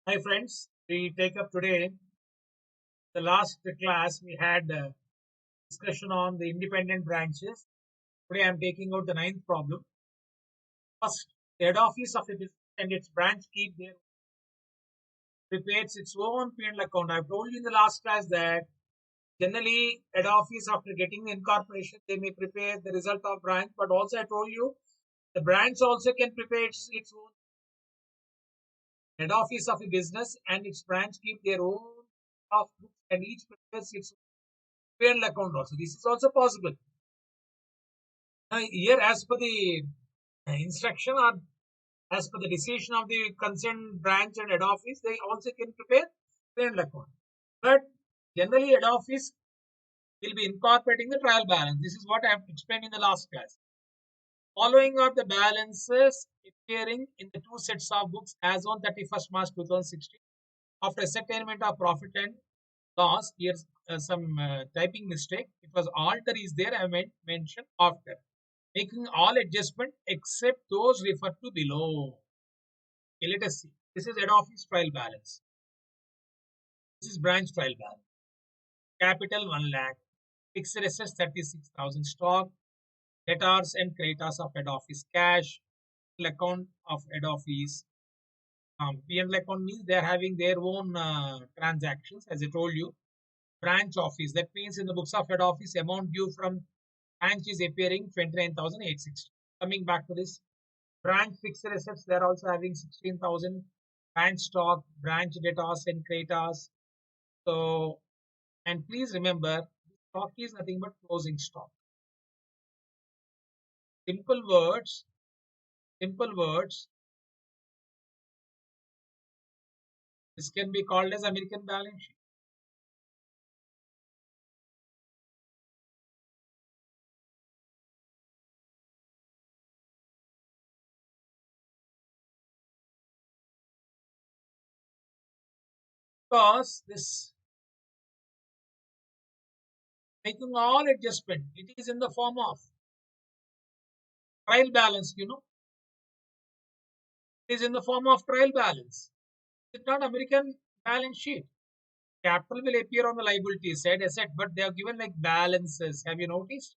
Hi friends, we take up today the last class we had discussion on the independent branches. Today I am taking out the ninth problem. First, the head office of the business and its branch keep their prepares its own P&L account. I've told you in the last class that generally head office after getting the incorporation they may prepare the result of branch, but also I told you the branch also can prepare its own head office of a business and its branch keep their own of books and each prepares its P&L account also. This is also possible. Now, here, as per the instruction or as per the decision of the concerned branch and head office, they also can prepare P&L account. But generally, head office will be incorporating the trial balance. This is what I have explained in the last class. Following are the balances appearing in the two sets of books as on 31st March 2016. After ascertainment of profit and loss, here's some typing mistake. It was alter is there. I mentioned after. Making all adjustment except those referred to below. Okay, let us see. This is head office trial balance. This is branch trial balance. Capital 1 lakh. Fixed assets 36,000. Stock, debtors and creditors of head office. Cash, account of head office. P&L account means they are having their own transactions, as I told you. Branch office, that means in the books of head office, amount due from branch is appearing 29,860. Coming back to this, branch fixed assets, they are also having 16,000. Branch stock, branch debtors and creditors. So, and please remember, stock is nothing but closing stock. Simple words, simple words. This can be called as American balance sheet. Because this making all adjustment, it is in the form of trial balance, it is in the form of trial balance. It's not American balance sheet. Capital will appear on the liability side asset, but they are given like balances. Have you noticed?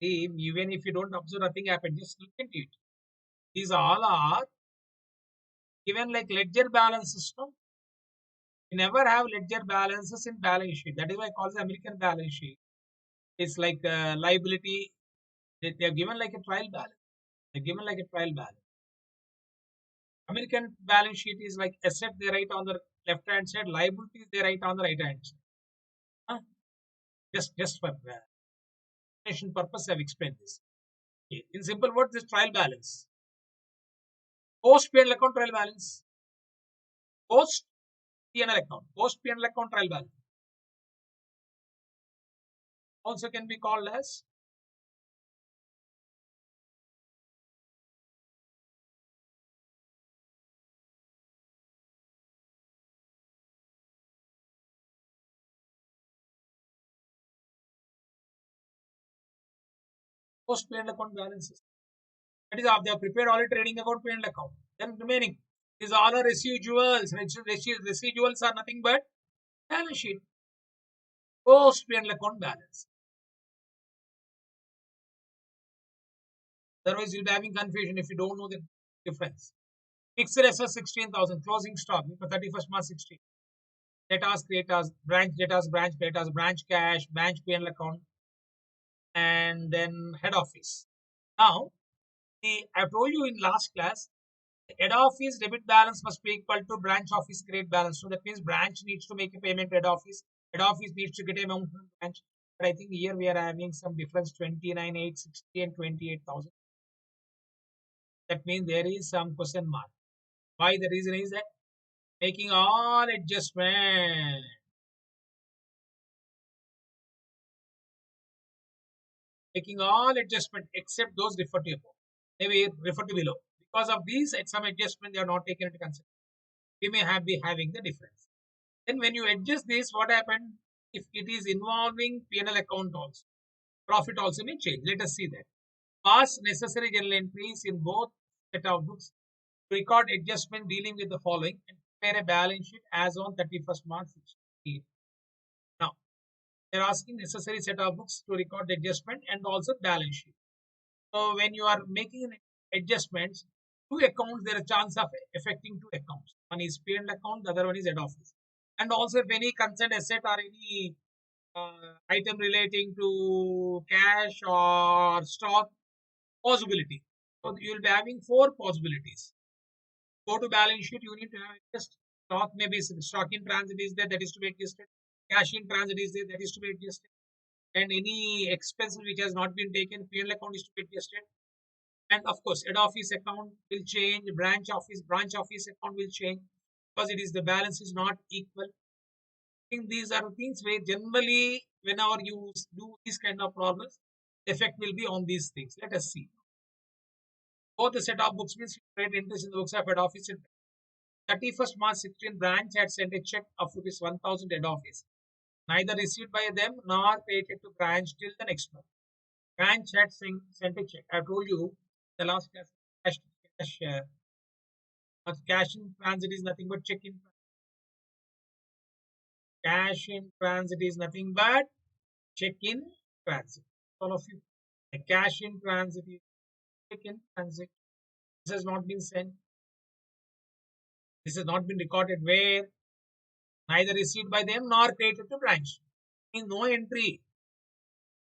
Even if you don't observe, nothing happened. Just look at it. These all are given like ledger balances. No, you never have ledger balances in balance sheet. That is why I call it American balance sheet. It's like liability. They are given like a trial balance. They're given like a trial balance. American balance sheet is like asset they write on the left hand side, liabilities they write on the right hand side. Huh? Just for explanation purpose, I've explained this. Okay. In simple words, this trial balance. Post P&L account trial balance. Post P&L account. Post P&L account trial balance. Also can be called as post P&L account balances. That is, they have prepared all trading account P&L account. Then remaining is all are residuals. Residuals are nothing but balance sheet. Post P&L account balance. Otherwise, you'll be having confusion if you don't know the difference. Fixed assets 16,000. Closing stock for 31st March 16. Debtors, creditors, branch debtors, branch creditors, branch cash, branch P&L account, and then head office. Now, I told you in last class, the head office debit balance must be equal to branch office credit balance. So that means branch needs to make a payment to head office. Head office needs to get a amount from branch. But I think here we are having some difference 29,860 and 28,000. That means there is some question mark. Why? The reason is that making all adjustment. Making all adjustment except those referred to above. Maybe referred to below. Because of these, at some adjustment they are not taken into consideration. We may be having the difference. Then when you adjust this, what happened? If it is involving P&L account also, profit also may change. Let us see that. Pass necessary journal entries in both set of books to record adjustment dealing with the following and prepare a balance sheet as on 31st March 16. Now, they're asking necessary set of books to record the adjustment and also balance sheet. So when you are making adjustments, two accounts, there is a chance of affecting two accounts. One is P&L account, the other one is head office. And also if any concerned asset or any item relating to cash or stock, possibility. So you will be having four possibilities. Go to balance sheet, you need to have just stock, maybe stock in transit is there, that is to be adjusted. Cash in transit is there, that is to be adjusted. And any expense which has not been taken, P&L account is to be adjusted. And of course, head office account will change, branch office account will change because it is the balance is not equal. I think these are things where generally, whenever you do these kind of problems, the effect will be on these things. Let us see. Both the set of books means create entries in the books of head office. 31st March 16 branch had sent a check of rupees 1000 head office, neither received by them nor paid it to branch till the next month. Branch had sent a check. I told you the last class cash, cash in transit is nothing but check in. Cash in transit is nothing but check in transit. All of you. A cash in transit is check in transit. This has not been sent. This has not been recorded where neither received by them nor paid to branch. Means no entry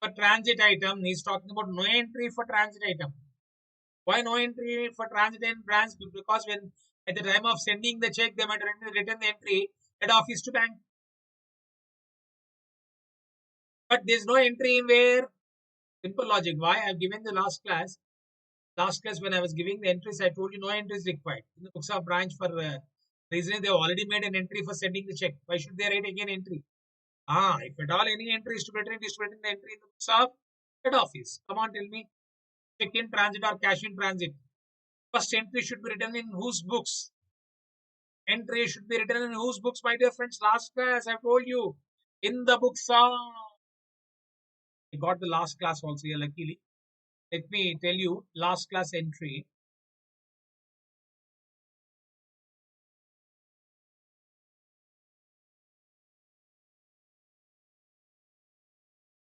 for transit item. He's talking about no entry for transit item. Why no entry for transit and branch? Because when at the time of sending the check, they might written the entry head office to bank. But there's no entry in where. Simple logic. Why? I've given the last class. Last class when I was giving the entries, I told you no entry is required. In the books of branch for reason they have already made an entry for sending the check. Why should they write again entry? If at all any entry is to be written, it is to be written the entry in the books of head office. Come on, tell me. Check in transit or cash in transit. First entry should be written in whose books? Entry should be written in whose books, my dear friends? Last class I told you. In the books of. I got the last class also here, luckily. Let me tell you, last class entry.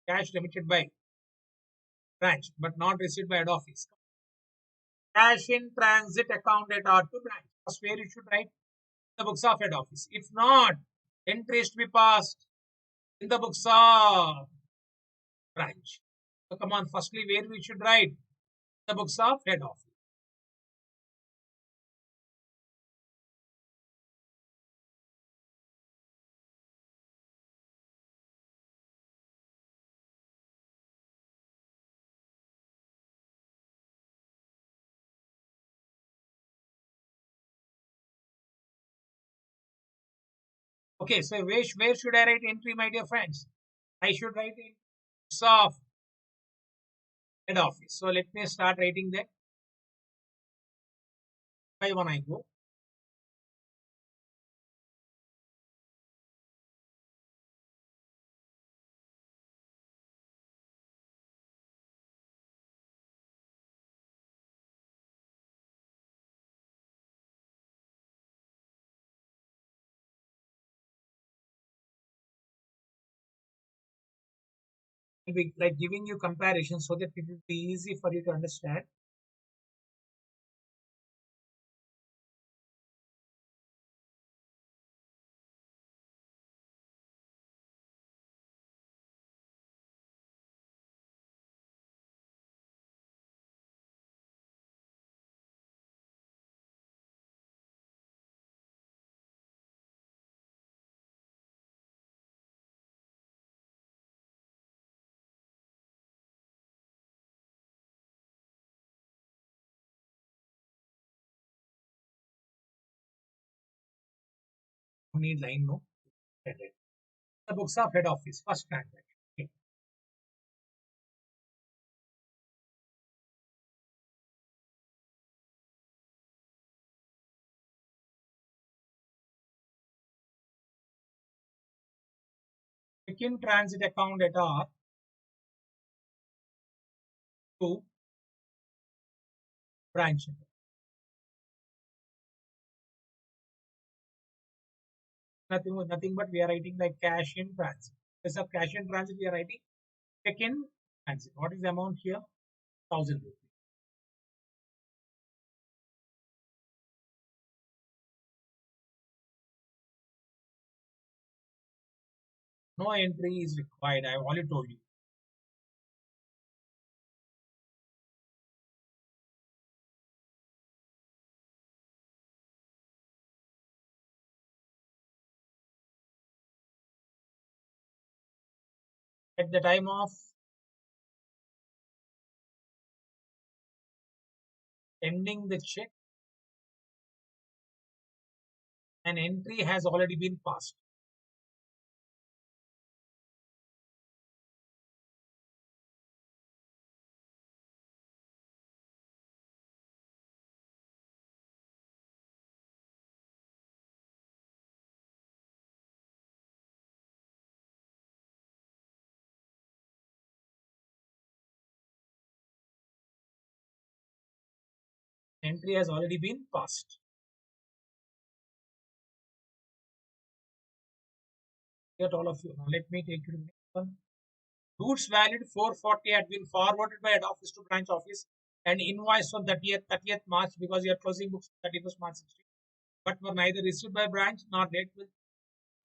Cash remitted by branch, but not received by head office. Cash in transit account at R2 branch. That's where you should write the books of head office. If not, entry is to be passed in the books of branch. So come on, firstly, where we should write the books of head office. Okay, so where should I write entry, my dear friends? I should write in books of head office. So let me start writing that. By one I go. I'll be like giving you comparison so that it will be easy for you to understand. You need line no. The books of head office, first transaction. Okay. Second transit account at R to branch. Nothing but we are writing like cash in transit. Instead of cash in transit, we are writing check in transit. What is the amount here? 1,000 rupees. No entry is required. I have already told you. At the time of sending the check, an entry has already been passed. Entry has already been passed. Get all of you. Now let me take you to the next one. Goods valid 440 had been forwarded by head office to branch office and invoice on 30th March because you are closing books 31st March 16. But were neither received by branch nor late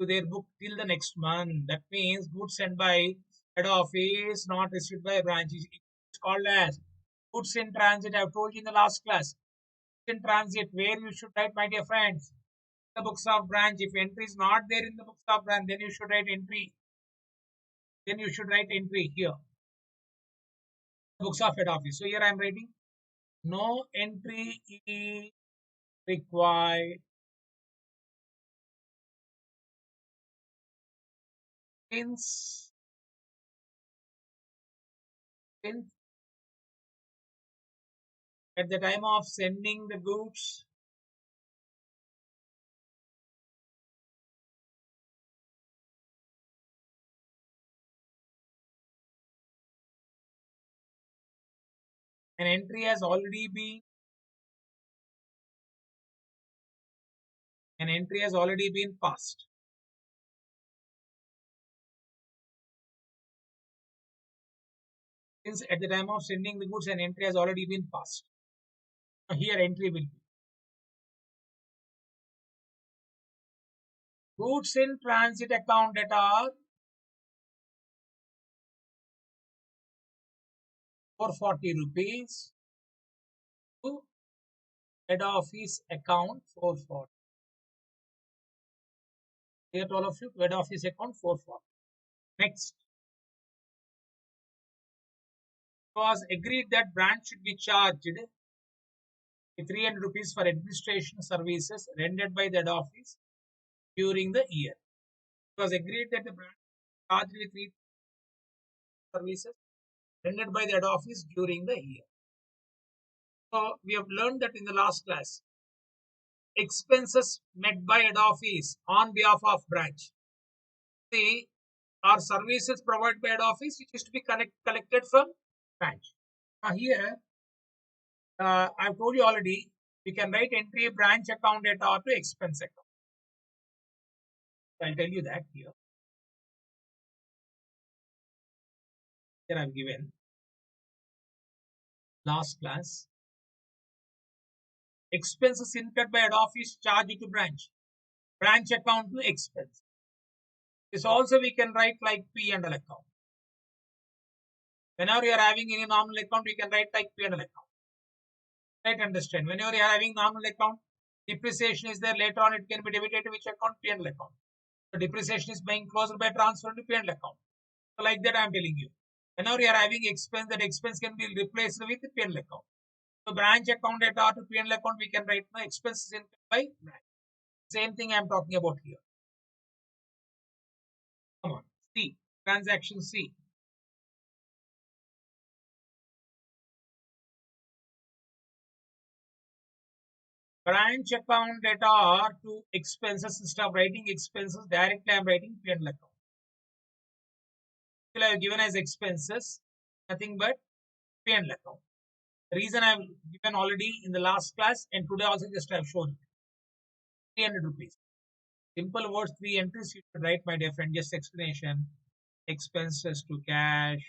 to their book till the next month. That means goods sent by head office not received by branch. It's called as goods in transit. I've told you in the last class. In transit, where you should write, my dear friends, the books of branch. If entry is not there in the books of branch, then you should write entry. Then you should write entry here. Books of head office. So here I am writing no entry is required since since at the time of sending the goods an entry has already been passed. Since at the time of sending the goods an entry has already been passed. Now here entry will be goods in transit account data 440 rupees to head office account 440. Here all of you, head office account 440. Next, it was agreed that branch should be charged 300 rupees for administration services rendered by the head office during the year. It was agreed that the branch charged with 3 services rendered by the head office during the year. So we have learned that in the last class. Expenses met by head office on behalf of branch. See, are services provided by head office which is to be collected from branch. Now here, I've told you already, we can write entry branch account data to expense account. I'll tell you that here. Here I've given last class. Expenses incurred by head office charged to branch. Branch account to expense. This also we can write like P&L account. Whenever you are having any nominal account, we can write like P&L account. Right, understand. Whenever you are having nominal account, depreciation is there. Later on, it can be debited to which account? P&L account. So depreciation is being closed by transfer to P&L account. So like that, I am telling you. Whenever you are having expense, that expense can be replaced with P&L account. So branch account data to P&L account, we can write no expenses incurred by branch. Same thing I am talking about here. Come on, C. Transaction C. Branch account data to expenses. Instead of writing expenses directly, I am writing P&L account. I have given as expenses, nothing but P&L account. The reason I have given already in the last class and today also just I have shown 300 rupees. Simple words, 3 entries you should write, my dear friend. Just explanation. Expenses to cash,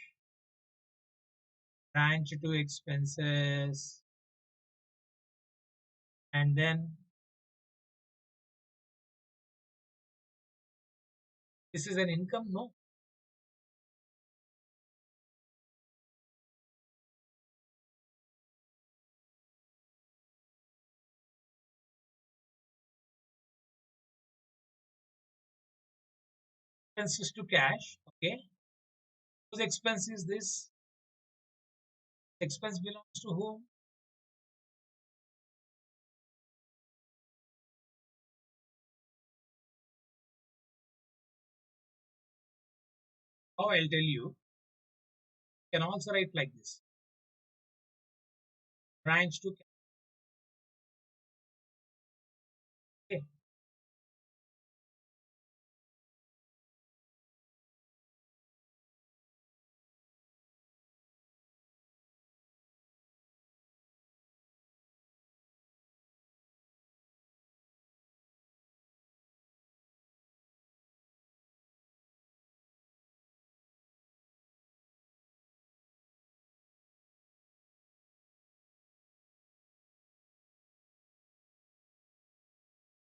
branch to expenses, and then this is an income, no? Expenses to cash, okay. Whose expense is this? Expense belongs to whom? Oh, I'll tell you. You can also write like this. Branch to cash. Okay.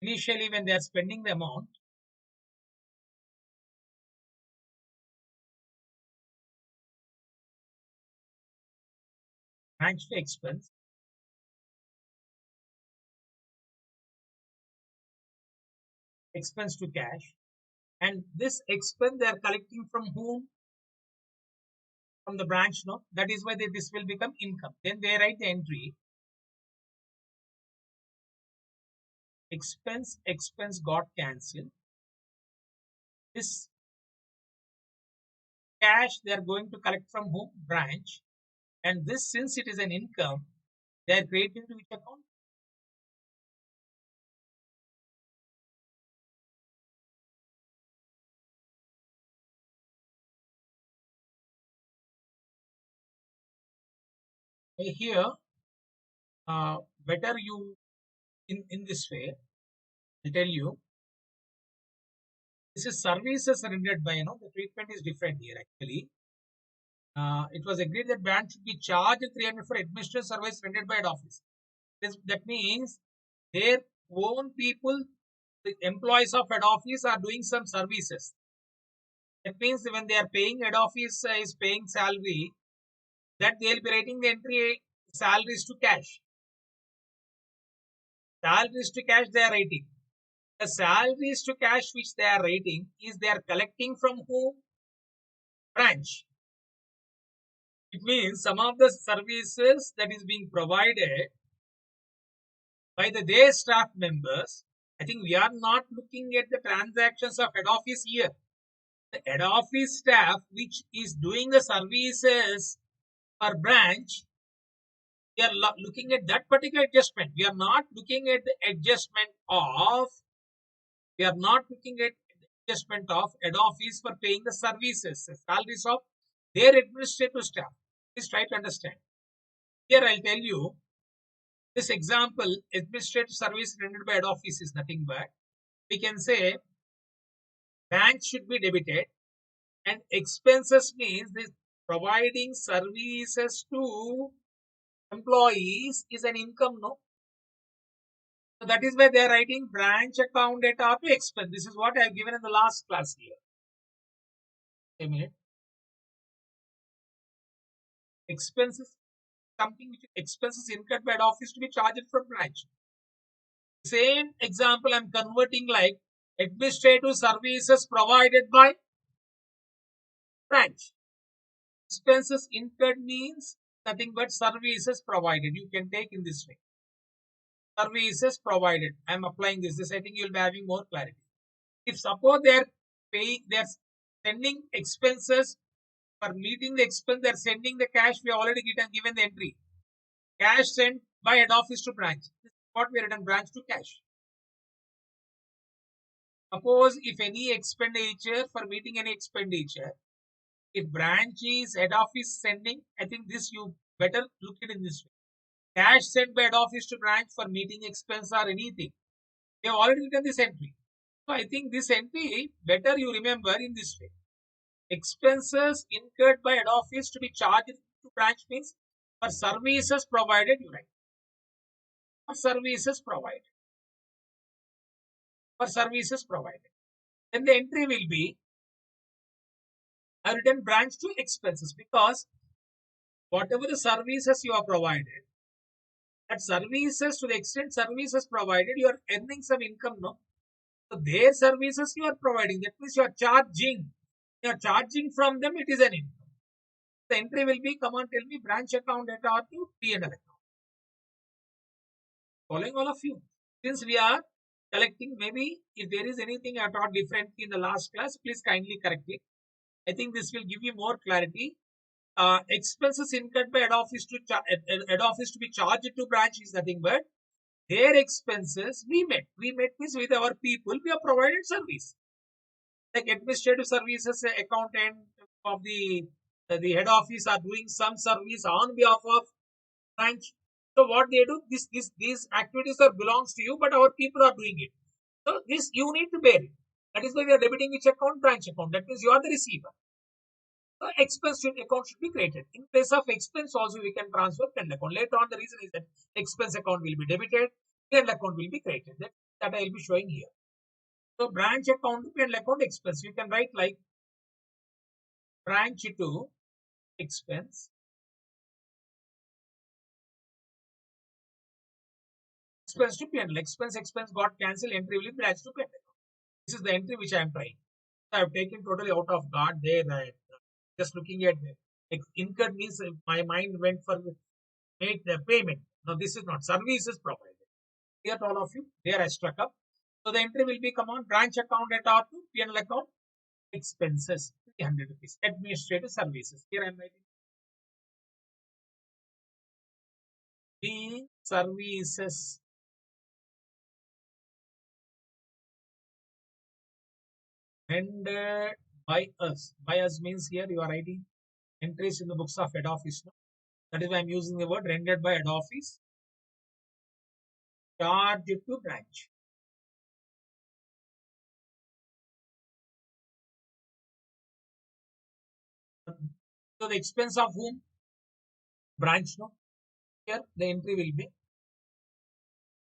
Initially, when they are spending the amount, branch to expense to cash, and this expense they are collecting from whom? From the branch, no? That is why this will become income. Then they write the entry. Expense got cancelled. This cash they are going to collect from whom? Branch. And this, since it is an income, they are creating to which account? Here, better you in this way. I'll tell you. This is services rendered by, the treatment is different here actually. It was agreed that branch should be charged 300 for administrative service rendered by head office. That means their own people, the employees of head office are doing some services. That means when they are paying, head office is paying salary, that they will be writing the entry salaries to cash. Salaries to cash they are writing. The salaries to cash which they are writing is they are collecting from whom? Branch. It means some of the services that is being provided by their staff members. I think we are not looking at the transactions of head office here. The head office staff which is doing the services per branch, we are looking at that particular adjustment. We are not looking at the adjustment of, head office for paying the services, the salaries of their administrative staff. Please try to understand. Here I'll tell you this example, administrative service rendered by head office is nothing but, we can say bank should be debited and expenses means this providing services to employees is an income, no? So that is why they are writing branch account data to expense. This is what I have given in the last class here. A minute. Expenses, something which expenses incurred by head office to be charged from branch. Same example I'm converting like administrative services provided by branch. Expenses incurred means nothing but services provided. You can take in this way. Services provided. I am applying this. I think you'll be having more clarity. If suppose they are paying, they are sending expenses for meeting the expense, they are sending the cash. We have already given the entry. Cash sent by head office to branch. This is what we written, branch to cash. Suppose if any expenditure for meeting any expenditure, if branch is head office sending, I think this you better look at in this way. Cash sent by head office to branch for meeting expense or anything. We have already written this entry. So I think this entry better you remember in this way. Expenses incurred by head office to be charged to branch means for services provided, you write. For services provided. For services provided. Then the entry will be I written branch to expenses because whatever the services you are provided, that services to the extent services provided, you are earning some income, no? So their services you are providing. That means you are charging. You are charging from them, it is an income. The entry will be, come on, tell me, branch account data or to P&L account. Following all of you. Since we are collecting, maybe if there is anything I taught differently in the last class, please kindly correct it. I think this will give you more clarity. Expenses incurred by head office head office to be charged to branch is nothing but their expenses we met. We met means with our people we have provided service. Like administrative services, accountant of the head office are doing some service on behalf of branch. So what they do, these activities are belongs to you, but our people are doing it. So this you need to bear it. That is why we are debiting which account, branch account. That means you are the receiver. So expense account should be created. In place of expense, also we can transfer P&L account. Later on, the reason is that expense account will be debited, P&L account will be created. That I will be showing here. So branch account to P&L account expense. You can write like branch to expense. Expense to P&L. Expense got cancelled. Entry will be branch to P&L. This is the entry which I am trying. I have taken totally out of guard there. Just looking at incurred means my mind went for made the payment. Now this is not services provided. Here all of you, there I struck up. So the entry will be come on branch account at R2, P&L account, expenses, 300 rupees, administrative services. Here I am writing the services rendered by us. By us means here you are writing entries in the books of head office. No? That is why I am using the word rendered by head office. Charge to branch. So the expense of whom? Branch. No. Here the entry will be.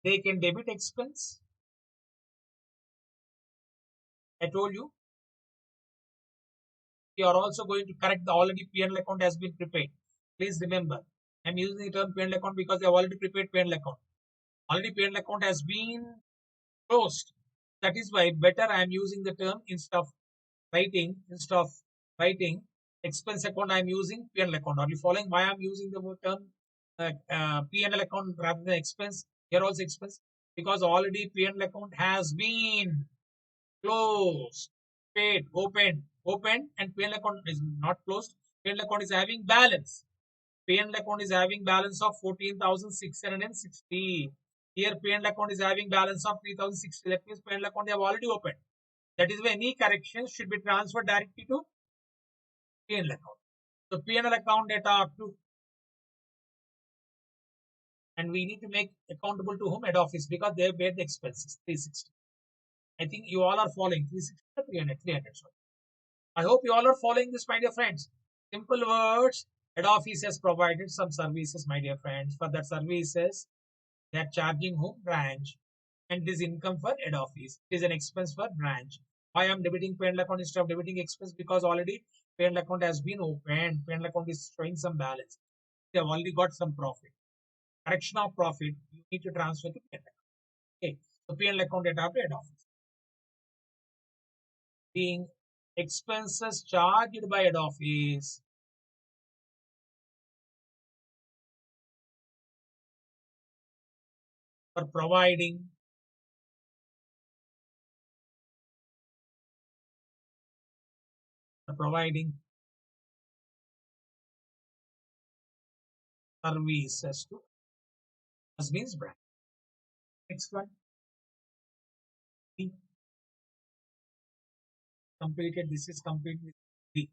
They can debit expense. I told you. You are also going to correct the already P&L account has been prepared. Please remember, I am using the term P&L account because they have already prepared P&L account. Already P&L account has been closed. That is why better I am using the term instead of writing expense account. I am using P&L account. Are you following why I am using the term P&L account rather than expense? Here also expense because already P&L account has been closed, paid, opened, and P&L account is not closed. P&L account is having balance. P&L account is having balance of 14,660. Here P&L account is having balance of 3,060. That means P&L account they have already opened. That is why any corrections should be transferred directly to P&L account. So P&L account data up to, and we need to make accountable to whom? Head office because they have paid the expenses 360. I think you all are following 360 300. Sorry. I hope you all are following this, my dear friends. Simple words. Head office has provided some services, my dear friends. For that services, they are charging whom? Branch. And this income for head office. It is an expense for branch. Why I am debiting P&L account instead of debiting expense? Because already P&L account has been opened. P&L account is showing some balance. They have already got some profit. Correction of profit, you need to transfer to P&L account. Okay. So P&L account at head office. Being expenses charged by head office for providing services to us means brand. Next one, B. Completed. This is complete with B.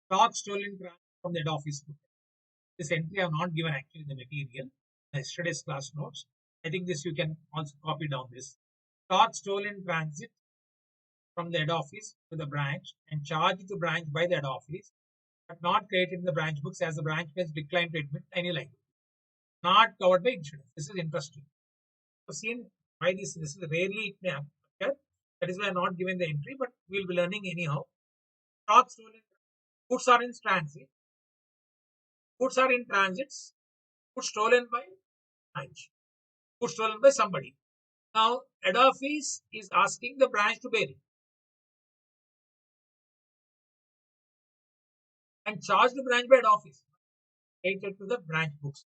Stock stolen from the head office. This entry I have not given actually the material. Yesterday's class notes. I think this you can also copy down this. Stock stolen transit from the head office to the branch and charged to branch by the head office, but not created in the branch books as the branch has declined to admit any liability. Not covered by insurance. This is interesting. So seen why this is rarely it may occur. That is why I'm not given the entry, but we'll be learning anyhow. Stock stolen. Goods are in transit. Goods are in transits. Goods stolen by branch. Goods stolen by somebody. Now, head office is asking the branch to bear it and charge the branch by head office. Related to the branch books.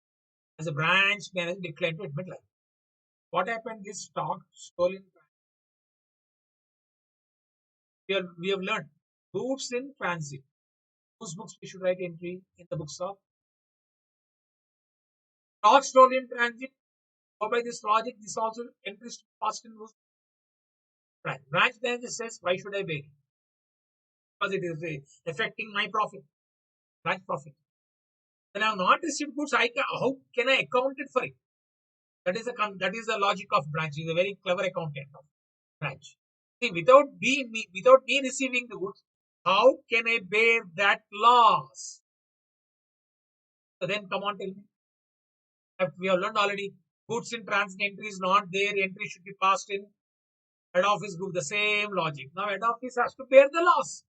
As a branch manager declined to admit liability. What happened? This stock stolen. We have learned goods in transit. Whose books we should write entry in the books of stock stolen in transit. Go by this logic, this also entries to past in books. Branch. Branch manager says, why should I bear it? Because it is affecting my profit, branch profit. When I have not received goods, how can I account it for it? That is the logic of branch. He's a very clever accountant of branch. See, without me receiving the goods, how can I bear that loss? So then come on, tell me. We have learned already, goods in transit entry is not there, entry should be passed in head office book, the same logic. Now head office has to bear the loss.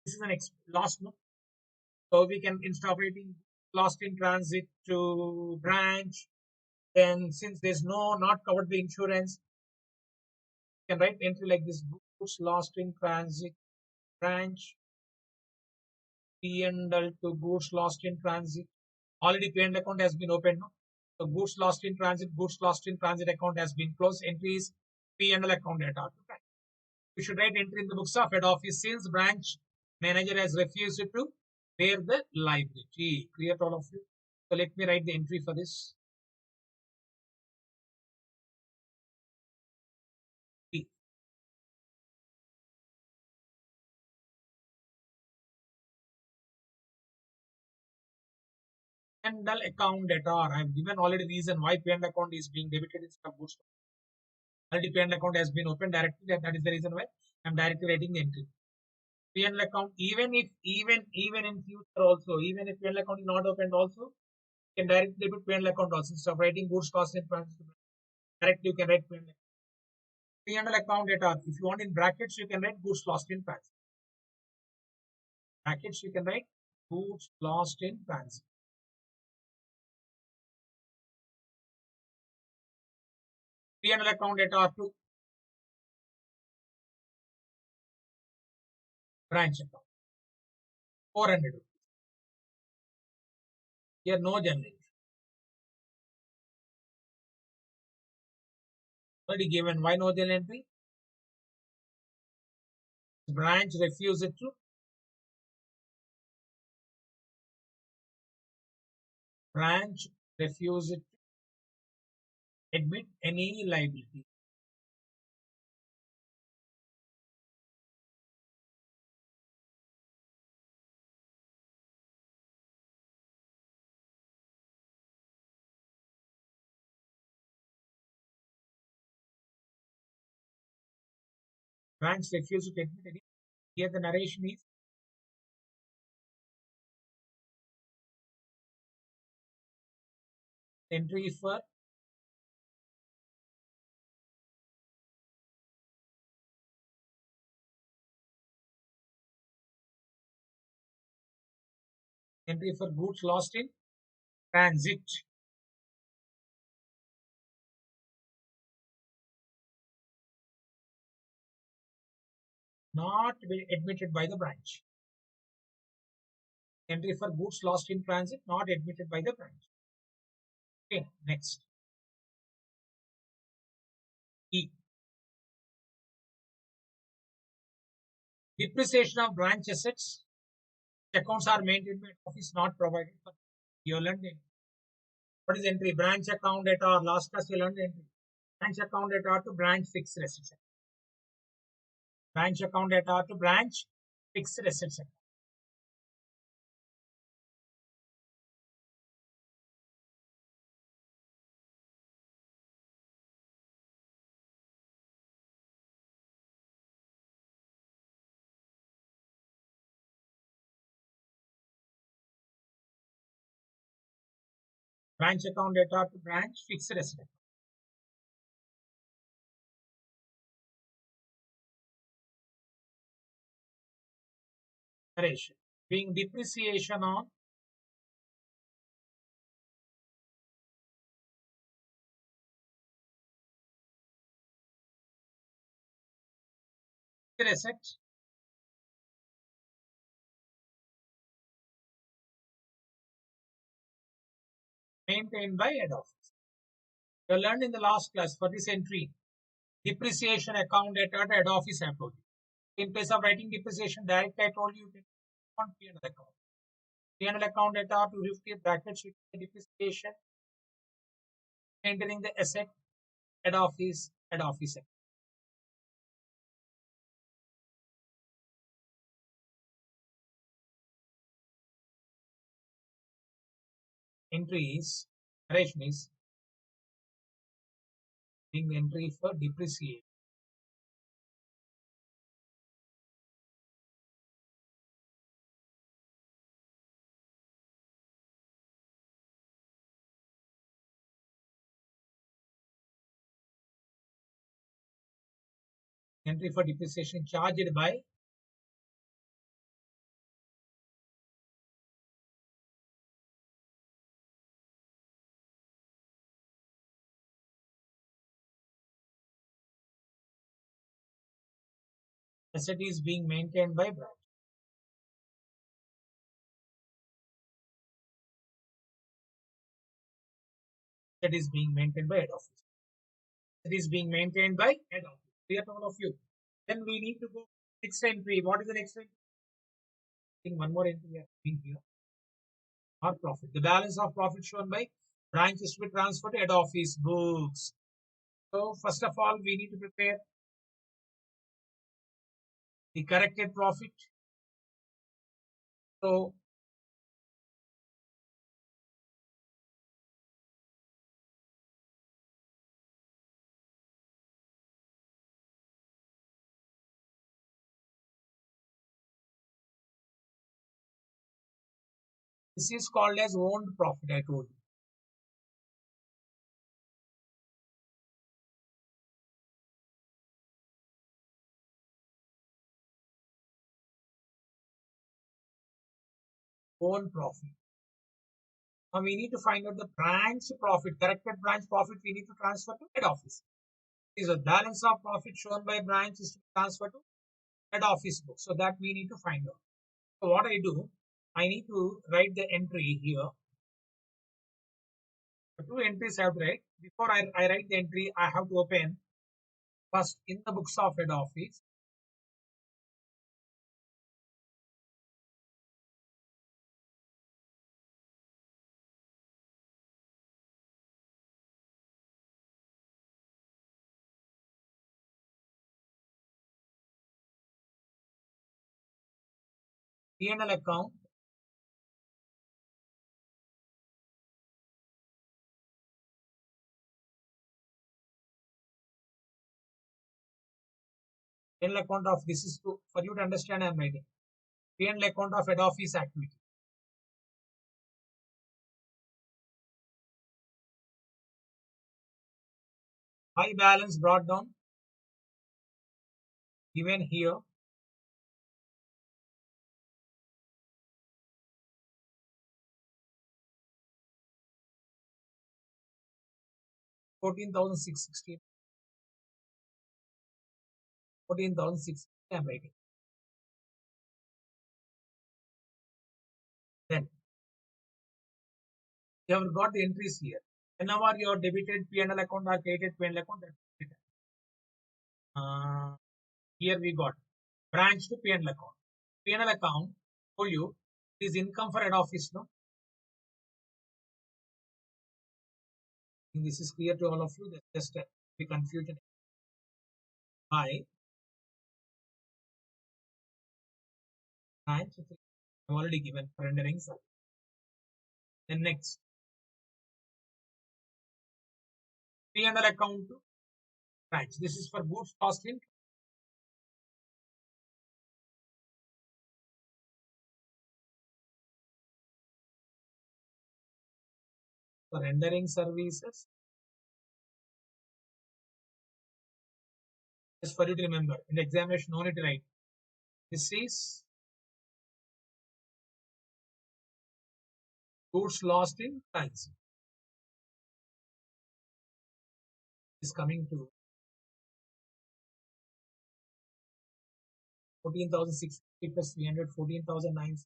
This is an loss, no? So we can, instead of writing lost in transit to branch, then since there's not covered by insurance, you can write entry like this: goods lost in transit branch, P&L to goods lost in transit. Already P&L account has been opened. No? So goods lost in transit account has been closed. Entries P&L account at R. We should write entry in the books of head office since branch manager has refused to bear the liability. Clear to all of you? So let me write the entry for this. P. P&L account data. I have given already reason why P&L account is being debited instead of goods. Already P&L account has been opened directly. That is the reason why I am directly writing the entry. P&L account, even in future also, even if P&L account is not opened also, you can directly debit P&L account also. Instead of writing goods cost in transit, directly you can write P&L. P&L account data. If you want in brackets, you can write goods lost in transit. Brackets you can write goods lost in transit. P&L account data to branch account. 400 rupees. Here no general entry. Already given. Why no general entry? Branch refused to admit any liability. Branch refused to admit any. Here the narration is entry for goods lost in transit. Not admitted by the branch. Entry for goods lost in transit, not admitted by the branch. Okay, next. E. Depreciation of branch assets. Accounts are maintained by office not provided for. You learned it. What is entry? Branch account at our last class you learned entry. Branch account at our to branch fixed assets. Branch account at our to branch fixed assets. Branch account data to branch, fixed asset. Ratio being depreciation on fixed asset maintained by head office. You learned in the last class for this entry, depreciation account data at head office I told you. In place of writing depreciation direct, I told you on P&L account. P&L account data to 50 brackets with the depreciation, maintaining the asset, head office, head office. Entries, narration is being the entry for depreciation. Entry for depreciation charged by asset is being maintained by branch. That is being maintained by head office. That is being maintained by head office. Clear to all of you. Then we need to go next entry. What is the next entry? I think one more entry we are doing here. Or profit. The balance of profit shown by branch is to be transferred to head office books. So first of all, we need to prepare the corrected profit. So this is called as owned profit, I told you. Own profit. Now we need to find out the branch profit, corrected branch profit we need to transfer to head office. Is the balance of profit shown by branch is to transfer to head office book. So that we need to find out. So what I do, I need to write the entry here. The two entries I have to write. Before I write the entry, I have to open first in the books of head office. P&L account, P&L account of this is to, for you to understand I am writing. P&L account of head office activity. High balance brought down given here. $14,660. 14,660 I am writing. Then you have got the entries here. Whenever your debited P&L account or credited P&L account, that's it. Here we got branch to P&L account. P&L account for you is income for head office. No, this is clear to all of you. There's just the confusion. By branch, I've already given rendering. Then next P&L account to branch. This is for goods cost in for rendering services. Just for you to remember, in the examination, no need to write. This is goods lost in transit. Is coming to 14,650 plus 300, 14,009.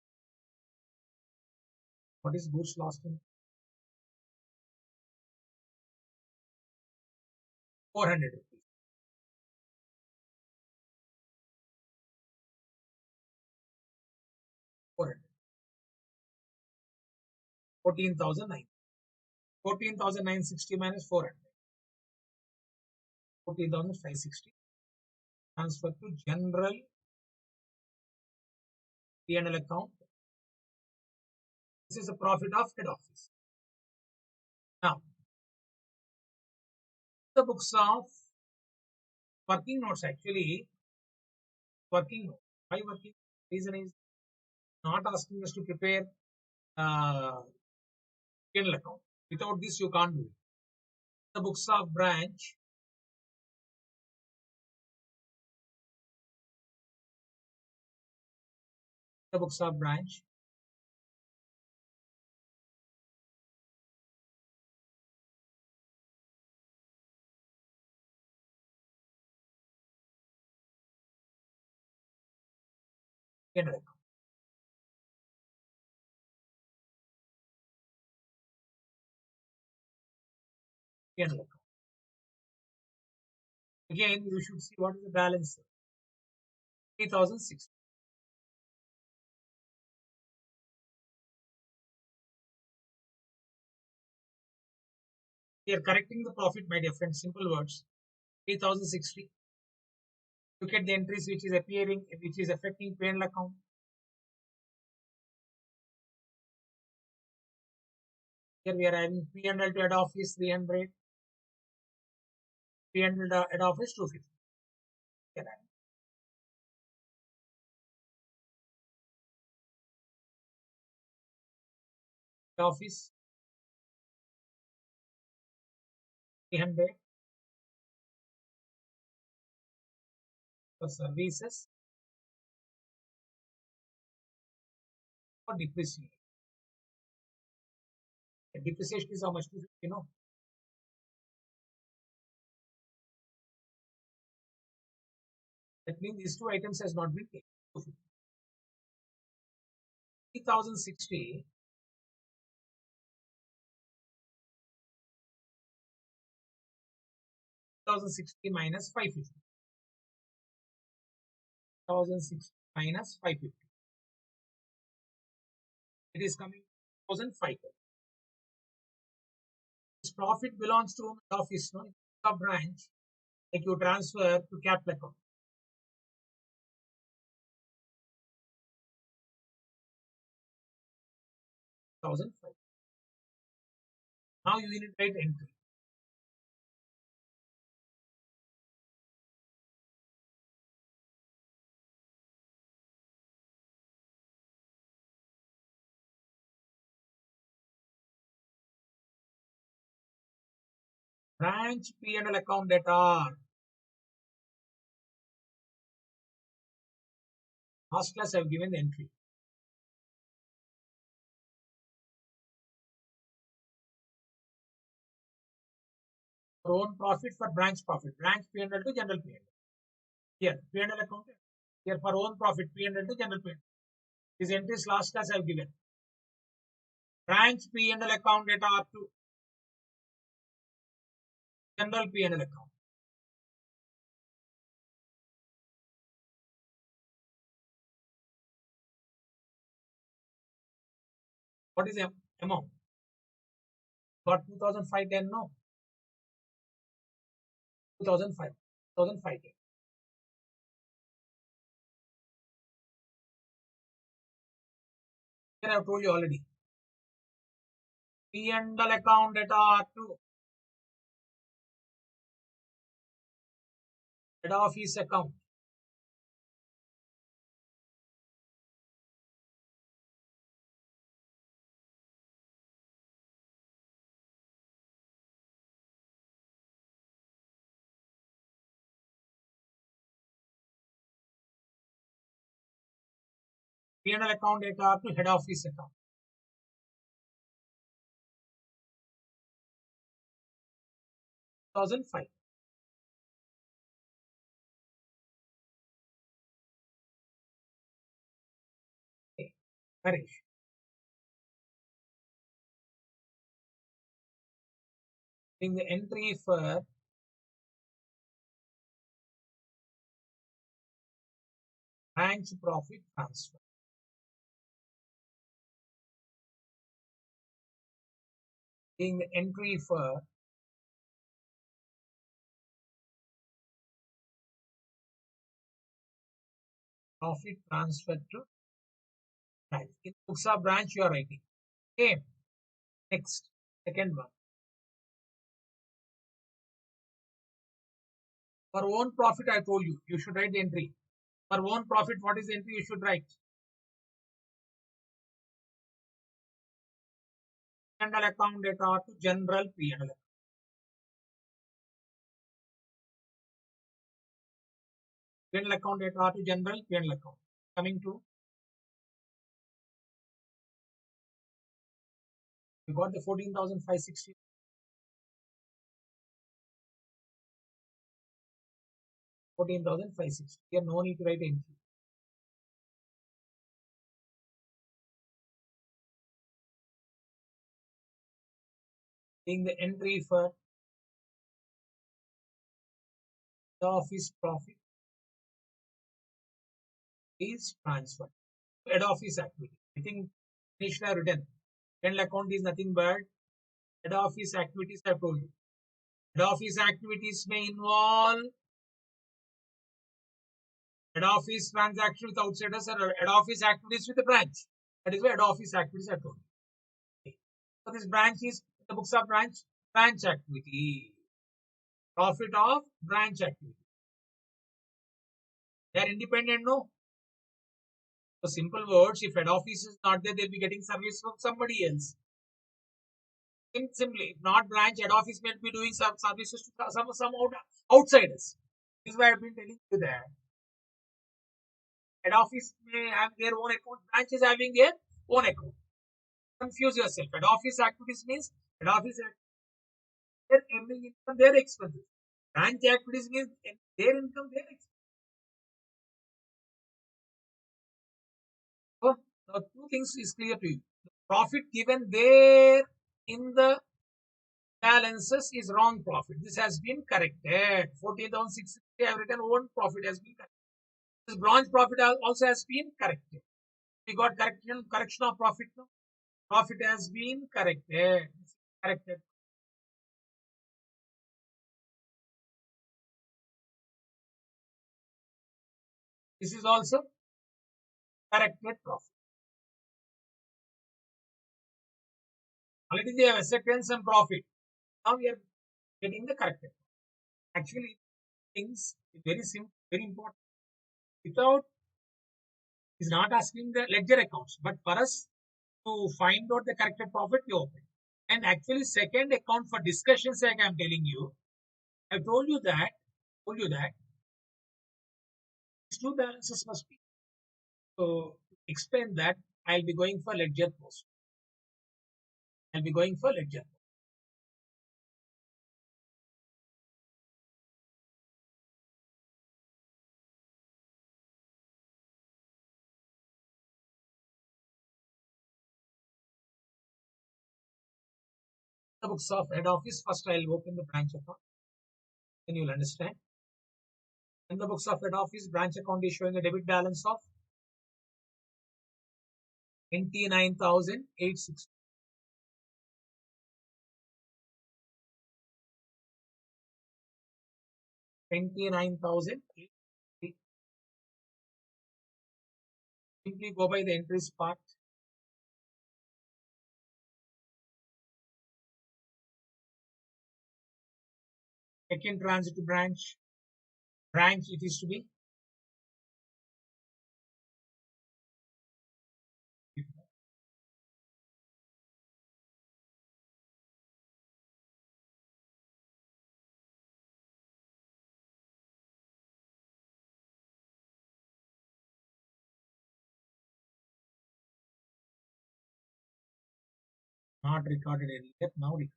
What is goods lost in? 400 rupees. 400. 14,009. 14,960 minus 400. 14,560. Transfer to general P&L account. This is the profit of head office. Now, the books of working notes actually working note. Why working? Reason is not asking us to prepare P&L account. Without this, you can't do it. The books of branch. The books of branch. P&L account. P&L account. Again, you should see what is the balance. 3,006. We are correcting the profit, my dear friends. Simple words. 3,060. Look at the entries which is appearing, which is affecting P&L account. Here we are having P&L to head office 300. P&L to head office 250. Here head office 300 for services for depreciation. The depreciation is how much? 250, That means these two items has not been taken. 3,060 minus 550. 1,060 minus 550. It is coming 1,500. This profit belongs to the office, sub branch, like you transfer to capital account. $1,500. Now you need to write entry. Branch P&L account data. Last class I have given the entry. For own profit, for branch profit. Branch P&L to general P&L. Here, P&L account. Here for own profit, P&L to general P&L. These entries last class I have given. Branch P&L account data up to general P&L account. What is the amount? Got 2,510, no? 2,005. 2,510. Here I have told you already. P&L account data to head office account. P&L account data to head office account. Two 2005. Okay. Harish. In the entry for branch profit transfer. In the entry for profit transfer to branch. In books of branch, you are writing. Okay. Next, second one. For own profit, I told you, you should write the entry. For own profit, what is the entry you should write? P&L account data to general P&L account. P&L account data to general P&L account. Coming to, you got the 14,560. 14,560. Here, no need to write entry. Being the entry for the office profit is transferred to head office activity. I think finished have written. P&L account is nothing but head office activities. I have told you. Head office activities may involve head office transaction with outsiders or head office activities with the branch. That is why head office activities I told you. Okay. So this branch is the books of branch activity. Profit of branch activity. They are independent, no? So simple words, if head office is not there, they'll be getting service from somebody else. Simply, if not branch, head office may be doing some services to some outsiders. This is why I've been telling you that. Head office may have their own account, branches having their own account. Confuse yourself. Head office activities means head office their earning income, their expenses. Branch activities means their income, their expenses. So now two things is clear to you. The profit given there in the balances is wrong profit. This has been corrected. 14,660 I have written own profit has been corrected. This branch profit also has been corrected. We got correction of profit now. Profit has been corrected. Corrected. This is also corrected profit. Already they have accepted some profit. Now we are getting the corrected. Actually, things very simple, very important. Without is not asking the ledger accounts, but for us to find out the corrected profit, we open. And actually, second account for discussion sake, I'm telling you, I told you that these two balances must be. So to explain that, I'll be going for ledger post. I'll be going for ledger. The books of head office. First, I'll open the branch account. Then you'll understand. In the books of head office, branch account is showing a debit balance of 29,860. 29,000. Simply go by the entries part. Second transit branch. Branch it is to be Not recorded earlier, now record.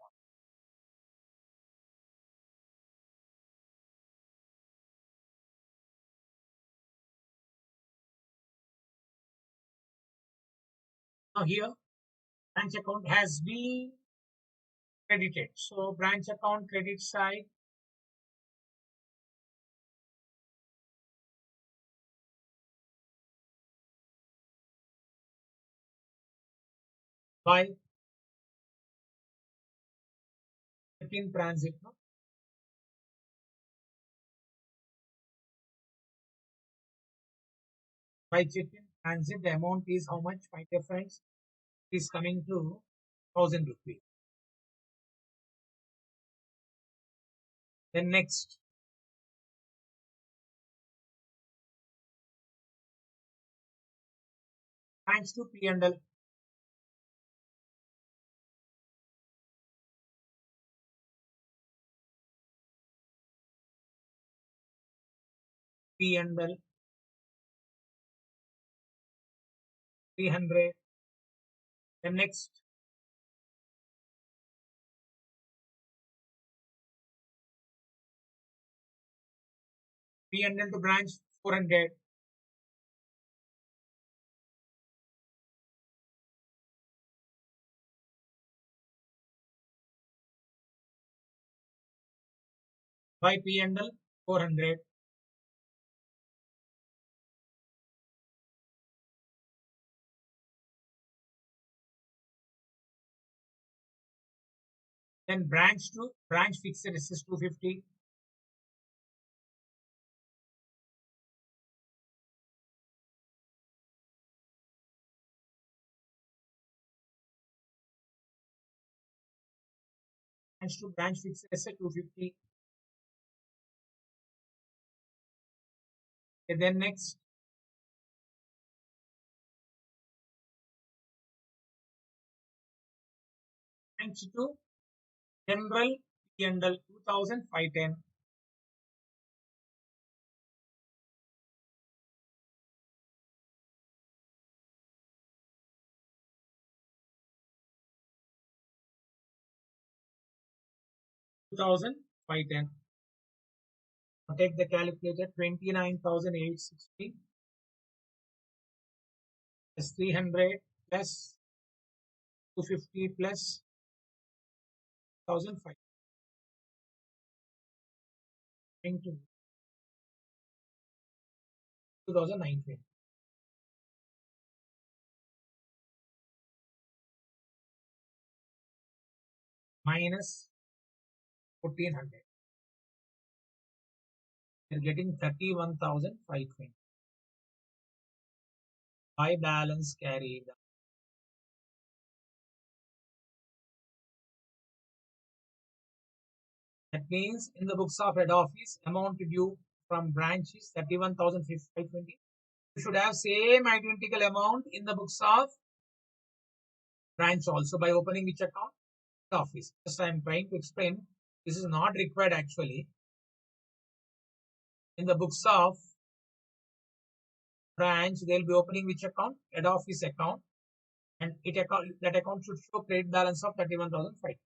Now here, branch account has been credited. So branch account credit side by in transit. No? By check in transit, the amount is how much? My dear friends, it is coming to 1000 rupees. Then next, thanks to P&L. P&L 300. Then next, P&L to branch 400. By P&L 400. Then branch to branch fixed is 250. Branch to branch fixed is 250. Okay, then next, branch to general P&L 2510. Now take the calculator 29,860 plus 300 plus 250 plus 1,500 into 2,920 minus 1,400. You're getting 31,520. By balance carried. That means in the books of head office, amount due from branch is 31,520. You should have same identical amount in the books of branch also by opening which account? The office. Just I am trying to explain. This is not required actually. In the books of branch, they'll be opening which account? Head office account. And that account should show credit balance of 31,520.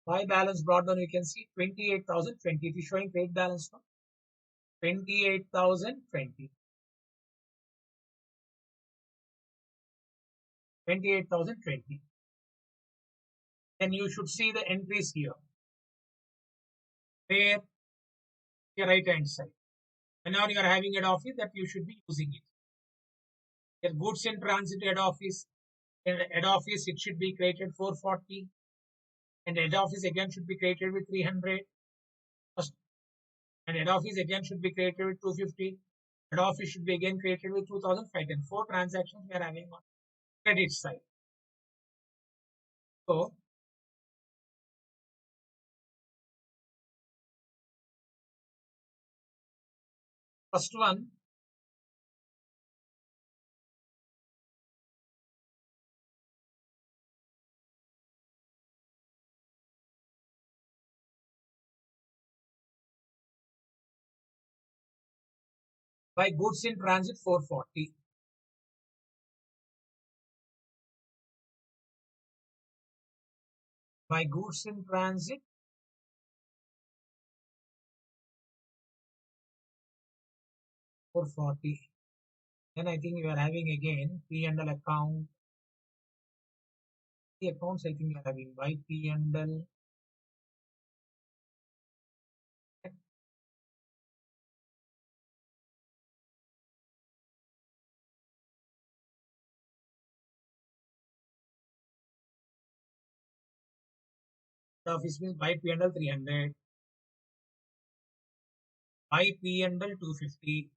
By balance brought down, you can see 28,020. It is showing credit balance now. 28,020. 28,020. Then you should see the entries here. Where your right hand side. Whenever you are having head office, that you should be using it. Your goods in transit head office. In head office, it should be created 440. And head office again should be created with 300. And head office again should be created with 250. Head office should be again created with 2,510. Four transactions we are having on credit side. So first one, By goods in transit 440. By goods in transit 440. Then I think you are having again P&L account. The accounts I think you are having by P&L. Office means by P&L 300. By P&L 250.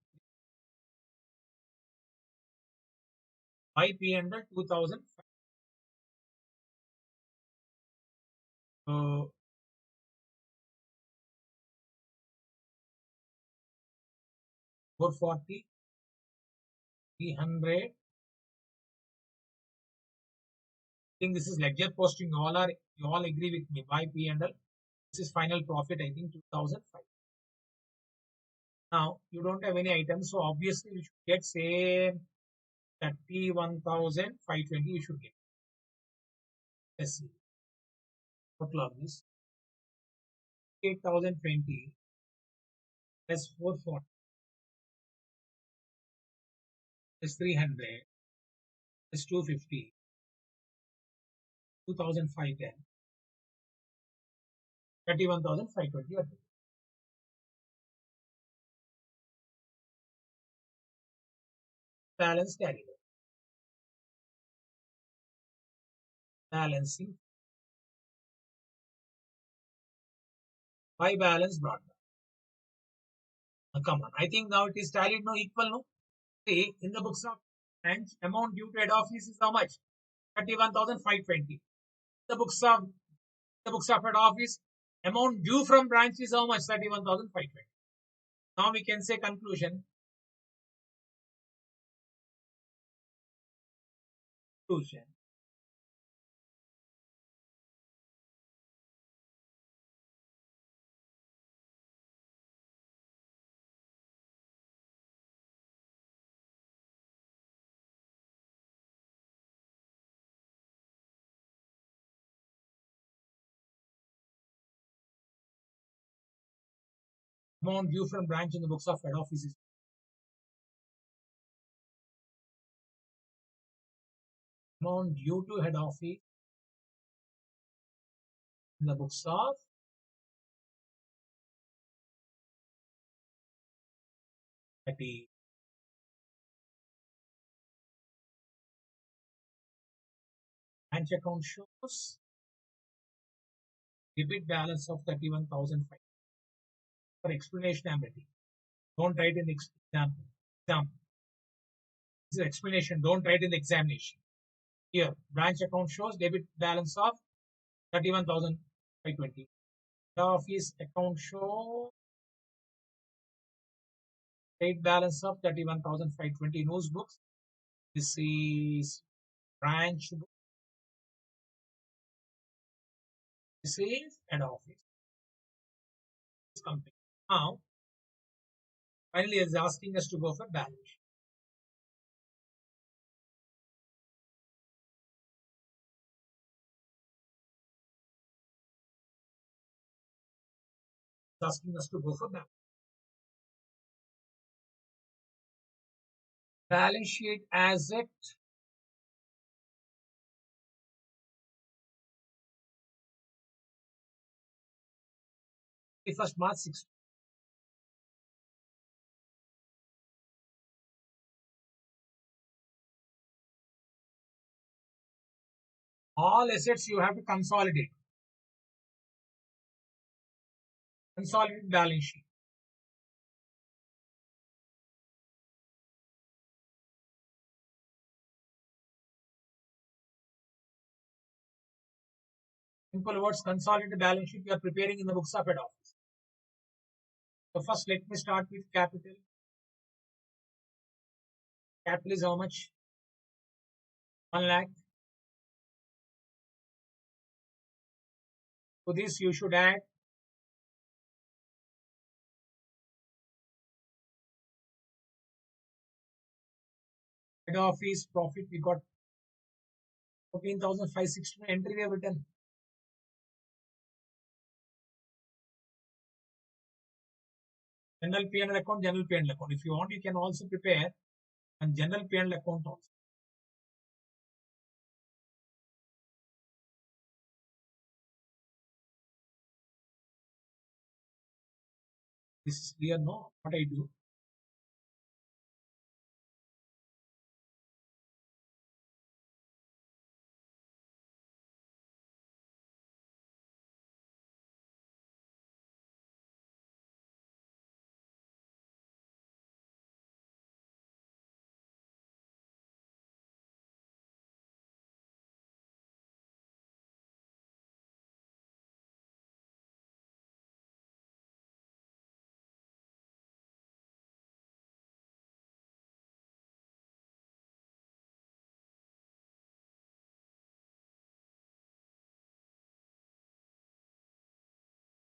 By P&L 2000. So 440, 300. I think this is ledger posting. You all agree with me. By P&L. This is final profit. I think 2005. Now you don't have any items, so obviously you should get same 31,520. You should get. Let's see. Total of this 8,020 plus 440 plus 300 plus 250, 2,510, 31,520. Balance carried out. Balancing by balance brought down. Now, come on. I think now it is tallied no equal no. See in the books of and amount due to head office is how much? 31,520. The books of head office amount due from branch is how much? 31,520. Now we can say conclusion. Conclusion. Amount due from branch in the books of head office is amount due to head office in the books of 30. Branch account shows debit balance of 31,500. For explanation, I'm ready. Don't write in the example. This is explanation. Don't write in the examination. Here, branch account shows debit balance of 31,520. Office account shows trade balance of 31,520. News books. This is branch book. This is head office. This company. Now, finally, is asking us to go for balance sheet. It's asking us to go for balance sheet asset. First March 6. All assets you have to consolidate. Consolidate balance sheet. Simple words, consolidate balance sheet you are preparing in the books of head office. So first let me start with capital. Capital is how much? 1 lakh. To this you should add Head office profit we got 14,560. Entry we have written. General P&L account, general P&L account. If you want, you can also prepare a general P&L account also. This is clear, no? What I do.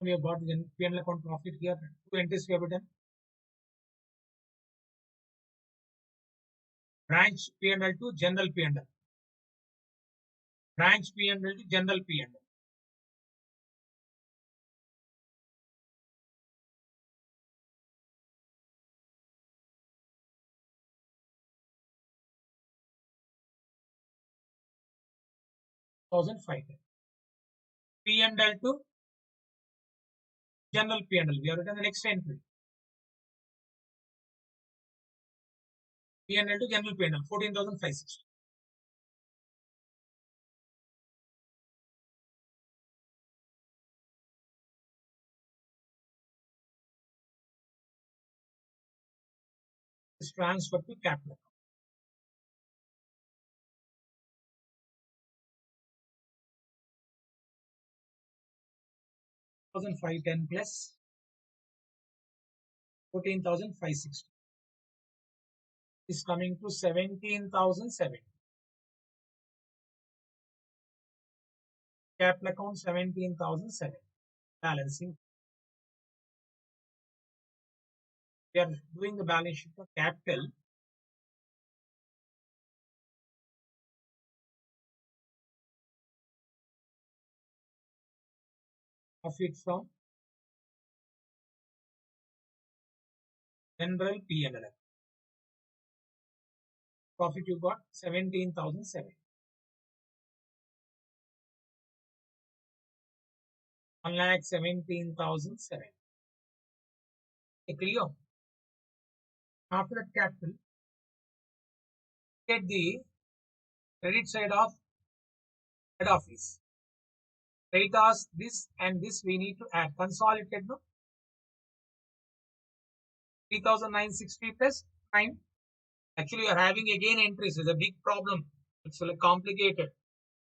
We have got the P&L account profit here. Two entries we have written. Branch P&L to general P&L. Branch P&L to general P&L. P&L to general P&L. We have written the next entry. P&L to general P&L. 14,560. Is transferred to capital. 1,510 plus 14,560 is coming to 17,007. Capital account 17,007. Balancing. We are doing the balance sheet for capital. Profit from general P&L. Profit you got 17,007. 1,17,007. Clear? After that capital, get the credit side of head office. Creditors, this and this we need to add. Consolidated, no? 3,960 plus 9. Actually, you are having again entries. It's a big problem. It's like complicated.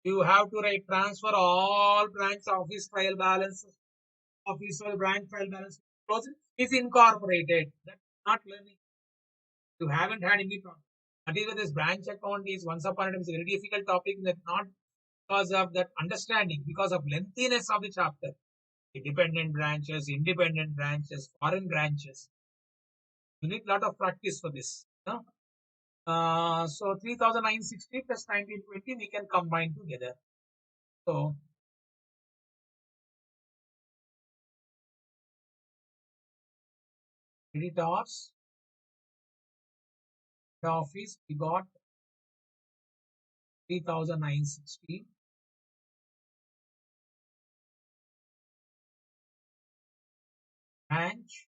You have to write transfer all branch office trial balance, official branch trial balance. Is incorporated. That's not learning. You haven't had any problem. That is why this branch account is once upon a time is a very difficult topic. That not because of that understanding, because of lengthiness of the chapter. Independent branches, foreign branches. You need a lot of practice for this. No? So 3,960 plus 1920 we can combine together. So creditors, the office we got 3,960. Branch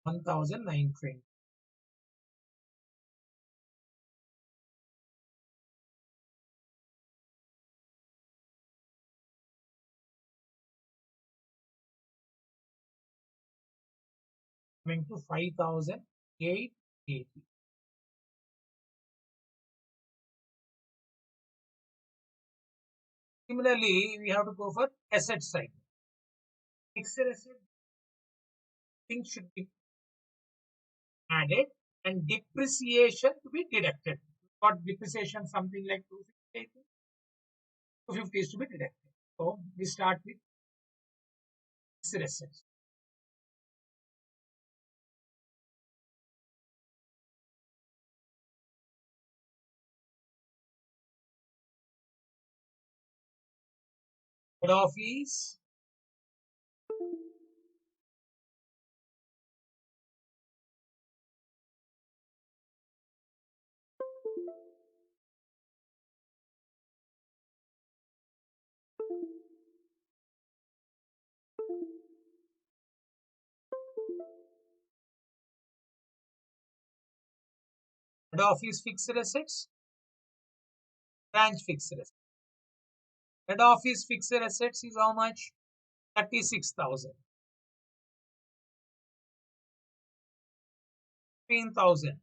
1,920. Coming to 5,880. Similarly, we have to go for asset side. Fixed asset things should be added and depreciation to be deducted. What depreciation? Something like 250. 250 is to be deducted. So we start with fixed assets. Head office. Head office fixed assets. Branch fixed assets. Head office fixed assets is how much? 36,000. 15,000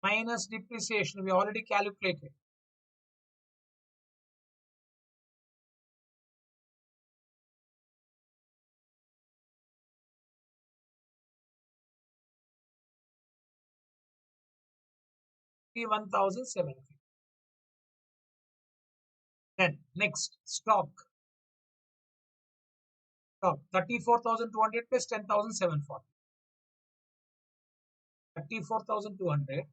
minus depreciation. We already calculated. 1,750. Then next stock. Stock 34,200 plus 10,740. 34,200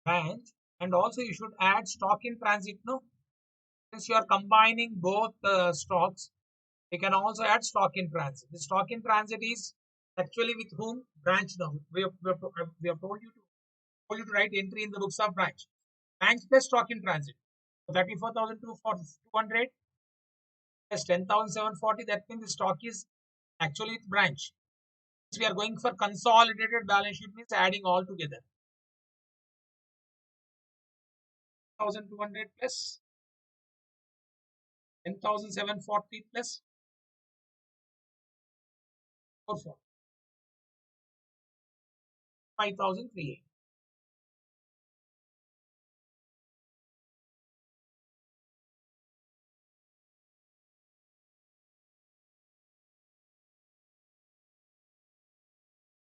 branch, and also you should add stock in transit. No, since you are combining both stocks, you can also add stock in transit. The stock in transit is actually with whom? Branch. Now we have told you to write entry in the books of branch. Branch plus stock in transit. So 34,200 plus 10,740. That means the stock is actually with branch. So we are going for consolidated balance sheet, means adding all together. 1,200 plus 10,740 plus 440. 5,380.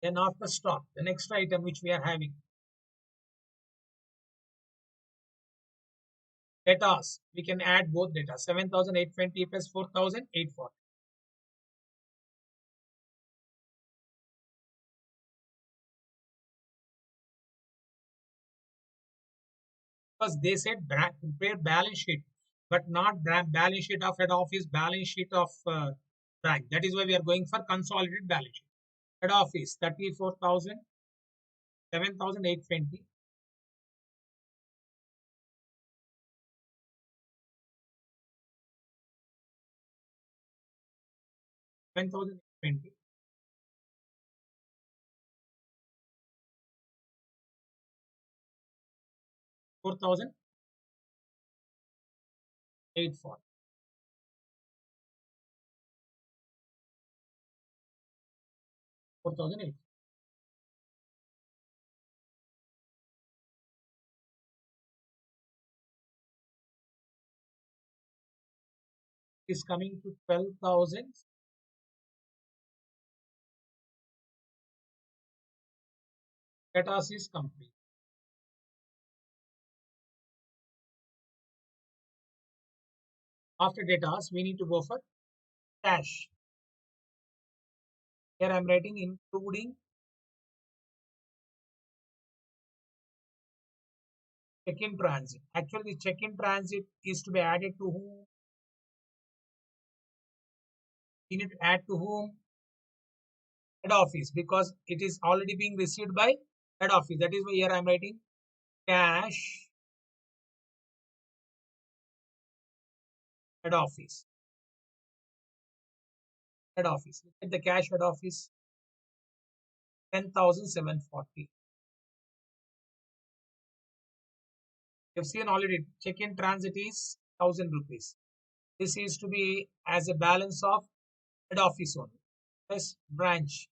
Then after stock, the next item which we are having, debtors. We can add both data. 7,820 plus 4,840. Because they said prepare balance sheet, but not balance sheet of head office, balance sheet of branch. That is why we are going for consolidated balance sheet. Head office 34,000, 7,820. 7,820. 4,840. 4,008. Is coming to 12,000. Debtors is complete. After debtors, we need to go for cash. Here I am writing including check-in transit. Actually, the check-in transit is to be added to whom? We need to add to whom? Head office, because it is already being received by head office. That is why here I am writing cash head office. Head office. Look at the cash head office, 10,740. You've seen already check-in transit is 1,000 rupees. This is to be as a balance of head office only. Plus branch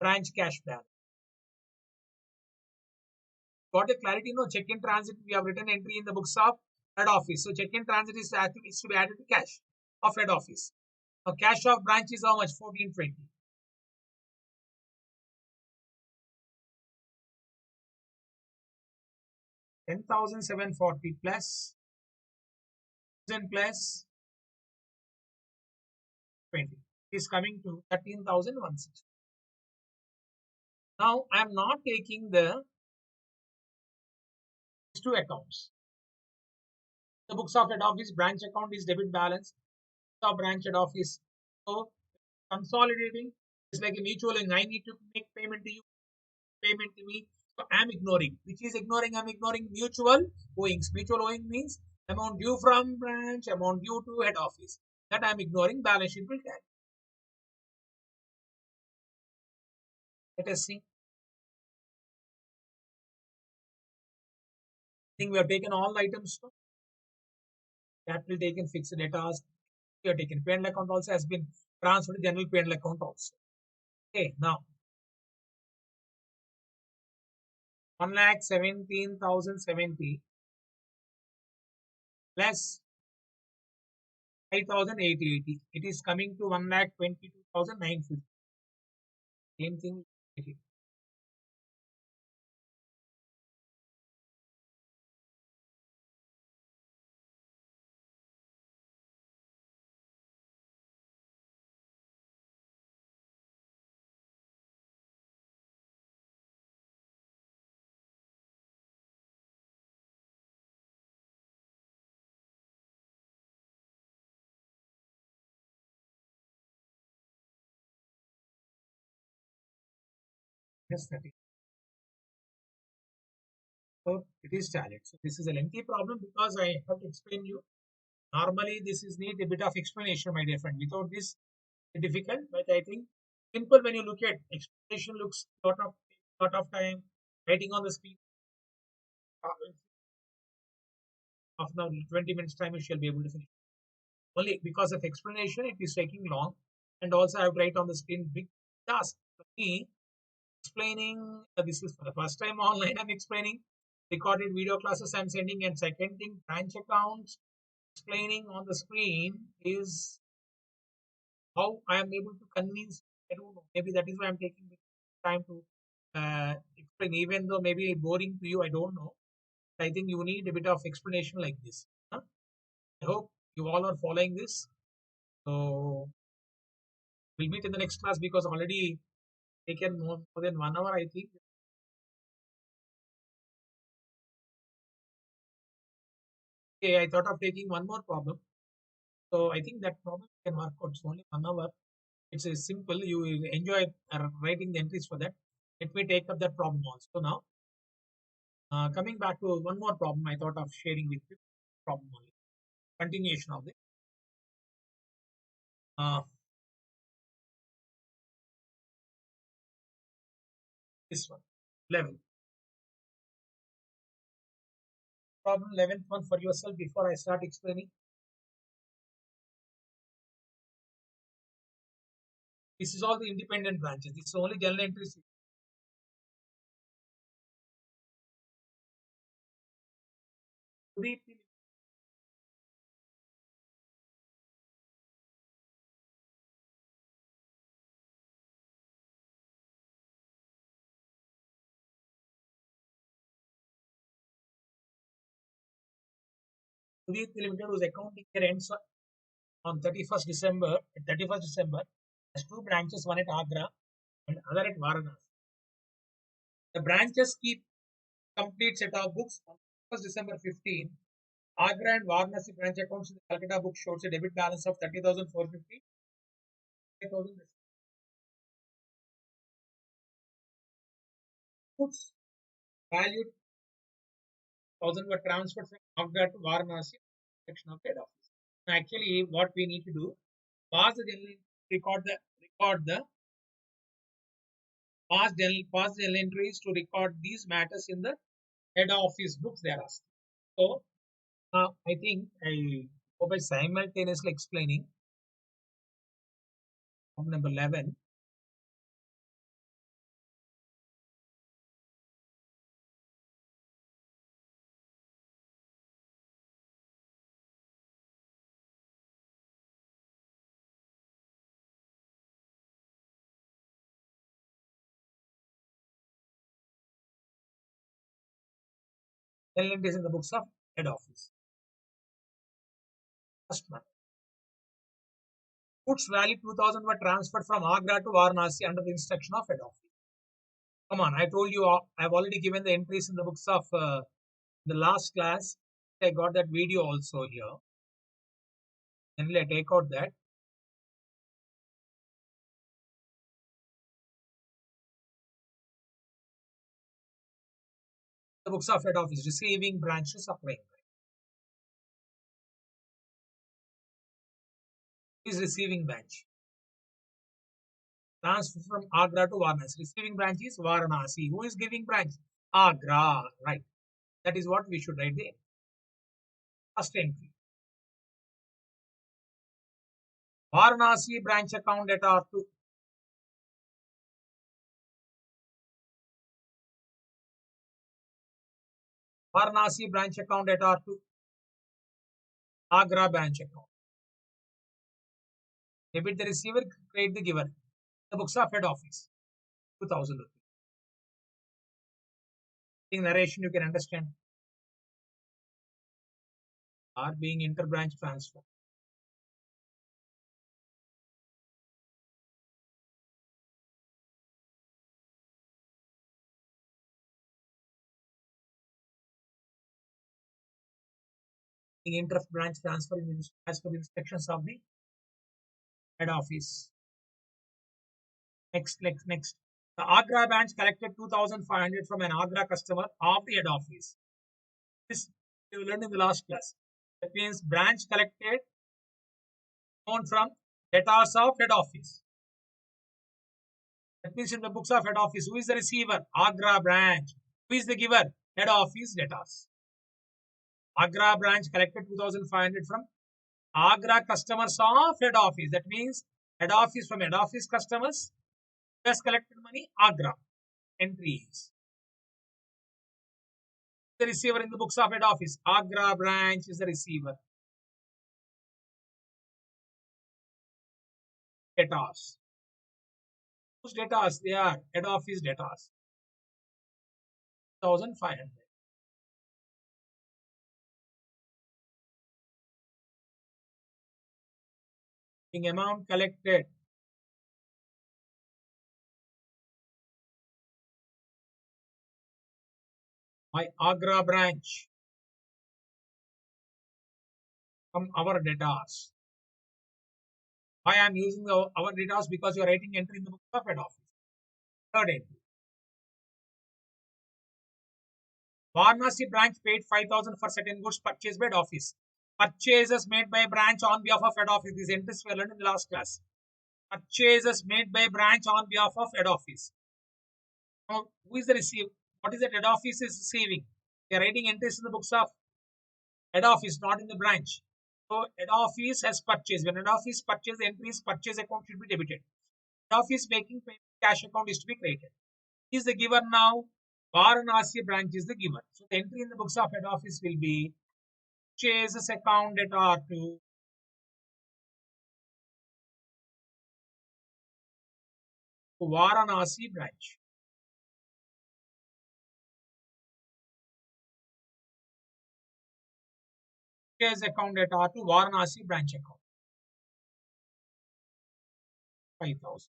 cash balance. Got a clarity? No, check-in transit, we have written entry in the books of head office. So check-in transit is to be added to cash of head office. Now cash of branch is how much? 1,420. 10,740 plus 1,000 plus 20. is coming to 13,160. Now I am not taking the these two accounts. The books of head office branch account is debit balance of branch head office. So consolidating is like a mutual and I need to make payment to you, payment to me. So I'm ignoring. Which is ignoring? I'm ignoring mutual owings. Mutual owing means amount due from branch, amount due to head office. That I'm ignoring. Balance sheet will carry. Let us see. I think we have taken all items. Capital taken, fixed data. We have taken P&L account also has been transferred to general P&L account also. Okay, now 1,17,070 plus 5,880. It is coming to 1,22,950. Same thing. Yes, that is. So it is challenge. So this is a lengthy problem because I have to explain you. Normally, this is need a bit of explanation, my dear friend. Without this, it's difficult. But I think simple when you look at explanation looks lot of time. Writing on the screen, half an hour, 20 minutes time, you shall be able to finish. Only because of explanation, it is taking long, and also I have to write on the screen big task for me. Explaining this is for the first time online. I'm explaining recorded video classes I'm sending, and second thing, branch accounts explaining on the screen is how I am able to convince. I don't know. Maybe that is why I'm taking the time to explain, even though maybe boring to you. I don't know. I think you need a bit of explanation like this. Huh? I hope you all are following this. So we'll meet in the next class because already taken more than 1 hour. I think. Okay, I thought of taking one more problem. So I think that problem can work out. It's only 1 hour. It's a simple. You will enjoy writing the entries for that. Let me take up that problem also now. Coming back to one more problem, I thought of sharing with you. Problem only. Continuation of uh, this one. 11. Problem 11th one for yourself before I start explaining. This is all the independent branches. This is only journal entries. Three Limited was accounting year ends on 31st December. 31st December has two branches, one at Agra and other at Varanasi. The branches keep complete set of books on 1st December 15. Agra and Varanasi branch accounts in the Calcutta book shows a debit balance of 30,450. 5,000 books valued 1,000 were transferred from Agra to Varanasi section of head office. Now, actually, what we need to do, pause the journal, record the past journal entries to record these matters in the head office books they are asking. So I think I go by simultaneously explaining problem number 11. Journal entries in the books of head office. First one. Goods value 2000 were transferred from Agra to Varanasi under the instruction of head office. Come on, I told you I've already given the entries in the books of the last class. I got that video also here. And let take out that. The books of head office, receiving branch to supplying branch. Is receiving branch. Transfer from Agra to Varanasi. Receiving branch is Varanasi. Who is giving branch? Agra. Right. That is what we should write there. First entry. Varanasi branch account at R2. Varanasi branch account at R2. Agra branch account. Debit the receiver, credit the giver. The books of head office. 2000 rupees. In narration, you can understand. Are being inter-branch transfer. The inter-branch transfer as per the instructions of the head office. Next. The Agra branch collected 2,500 from an Agra customer of the head office. This you learned in the last class. That means branch collected loan from debtors of head office. That means in the books of head office, who is the receiver? Agra branch. Who is the giver? Head office debtors. Agra branch collected 2,500 from Agra customers of head office. That means head office from head office customers has collected money. Agra. Entries. The receiver in the books of head office. Agra branch is the receiver. Debtors. Whose debtors? They are head office debtors. 1,500. Amount collected by Agra branch from our debtors. Why I am using our debtors? Because you are writing entry in the book of head office. Third entry. Varanasi branch paid 5,000 for certain goods purchased by head office. Purchases made by branch on behalf of head office. These entries were learned in the last class. Purchases made by branch on behalf of head office. Now, who is the receiver? What is that head office is receiving? They are writing entries in the books of head office, not in the branch. So, head office has purchased. When head office purchase entries, purchase account should be debited. Head office making payment, cash account is to be created. Is the giver now? Varanasi branch is the giver. So, the entry in the books of head office will be purchases account at R2. Varanasi branch. Purchase account at R2, Varanasi branch account. 5,000.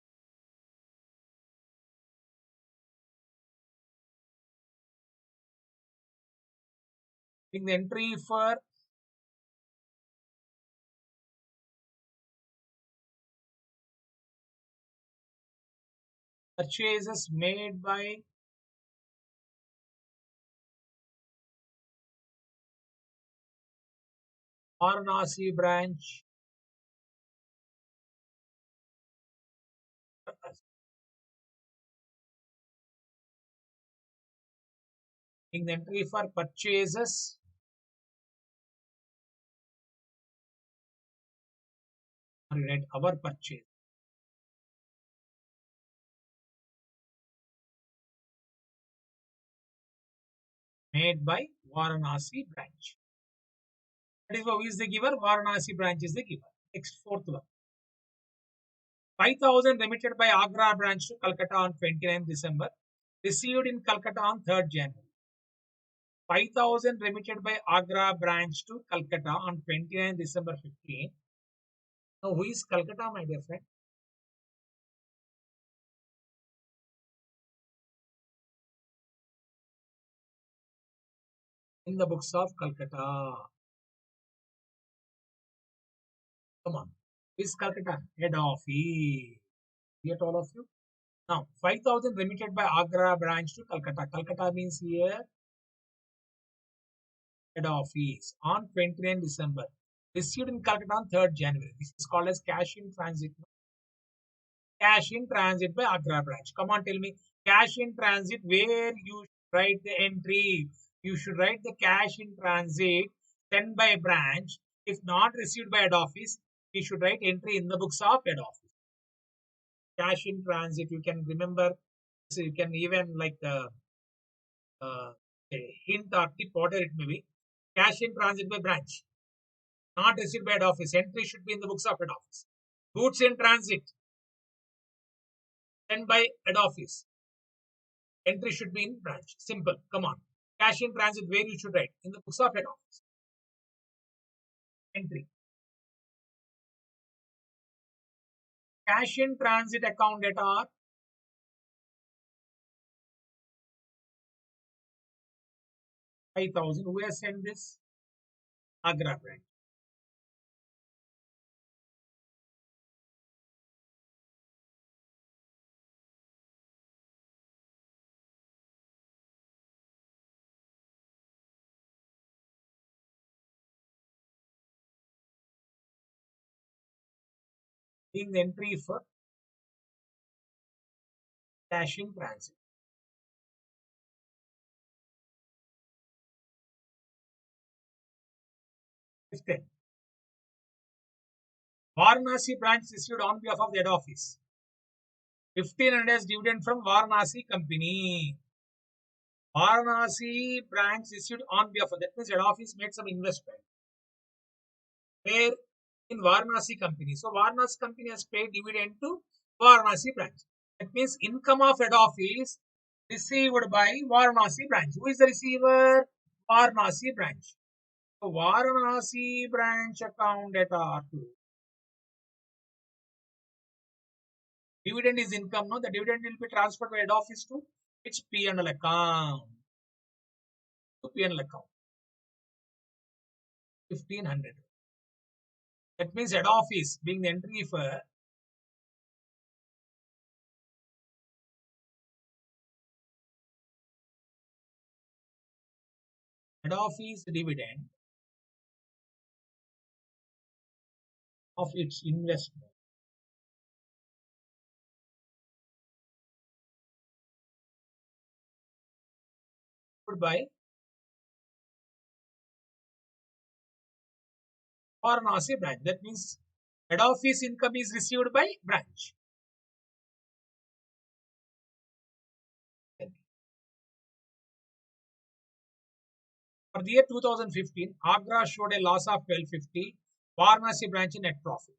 In the entry for purchases made by Varanasi branch. In the entry for purchases our purchase made by Varanasi branch. That is who is the giver? Varanasi branch is the giver. Next, fourth one. 5,000 remitted by Agra branch to Calcutta on 29 December, received in Calcutta on 3rd January. 5,000 remitted by Agra branch to Calcutta on 29 December 15, Now, who is Calcutta, my dear friend? In the books of Calcutta. Come on. Who is Calcutta? Head office. Get all of you? Now, 5,000 remitted by Agra branch to Calcutta. Calcutta means here head office on 29 December. Received in Calcutta on 3rd January. This is called as cash in transit. Cash in transit by Agra branch. Come on, tell me. Cash in transit, where you should write the entry. You should write the cash in transit sent by branch. If not received by head office, you should write entry in the books of head office. Cash in transit, you can remember. So you can even like uh, a hint or tip, whatever it may be. Cash in transit by branch, not received by head office. Entry should be in the books of head office. Goods in transit, sent by head office. Entry should be in branch. Simple. Come on. Cash in transit, where you should write? In the books of head office. Entry. Cash in transit account data 5,000. Who has sent this? Agra branch. In the entry for cash in transit. 15. Varanasi branch received on behalf of the head office. 1,500 as dividend from Varanasi company. Varanasi branch received on behalf of, that means head office made some investment. Where? In Varanasi company. So Varanasi company has paid dividend to Varanasi branch. That means income of head office received by Varanasi branch. Who is the receiver? Varanasi branch. So Varanasi branch account at R2. Dividend is income. No, the dividend will be transferred by head office to its P&L account. To P&L account. 1,500. That means head office being the entry for head office dividend of its investment by Varanasi branch. That means head office income is received by branch. For the year 2015, Agra showed a loss of 1250, Varanasi branch net profit.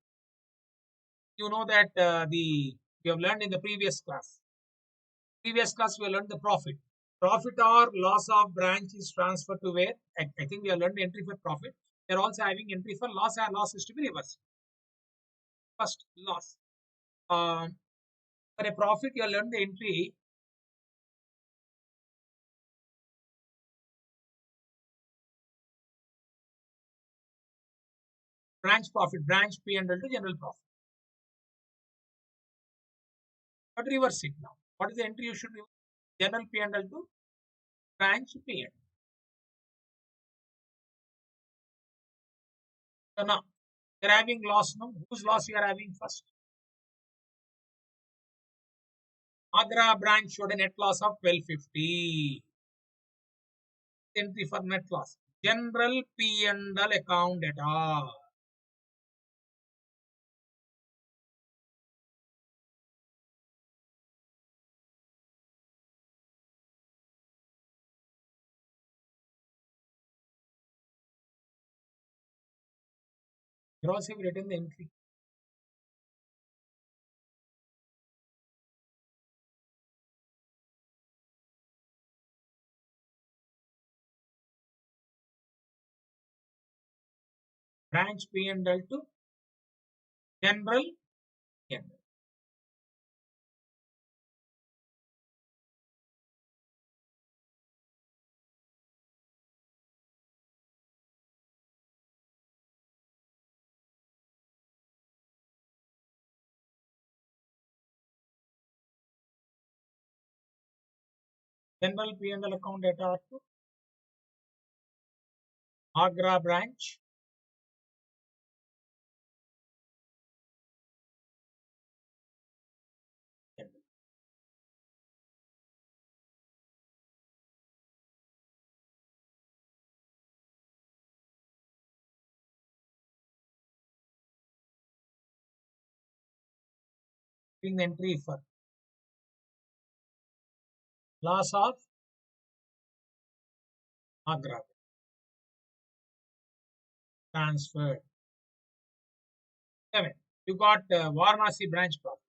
You know that we have learned in the previous class. Previous class we have learned the profit. Profit or loss of branch is transferred to where? I think we have learned the entry for profit. They are also having entry for loss, and loss is to be reversed. First, loss. For a profit, you have learned the entry branch profit, branch P&L to general profit. But reverse it now. What is the entry you should reverse? General P&L to branch P&L. So now, you are having loss now. Whose loss you are having first? Agra branch showed a net loss of 1250. Entry for net loss. General P&L account data. You also have written the entry. Branch P&L to General P&L. General P&L account at R2, Agra branch. Doing the entry for loss of Agra transferred. 7. You got Varanasi branch profit.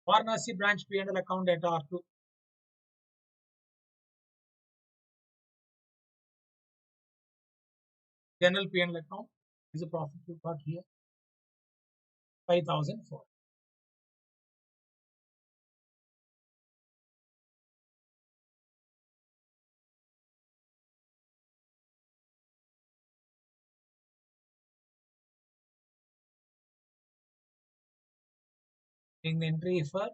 Varanasi branch P&L account at R2. General P&L account is a profit you got here, 5,004. Doing the entry for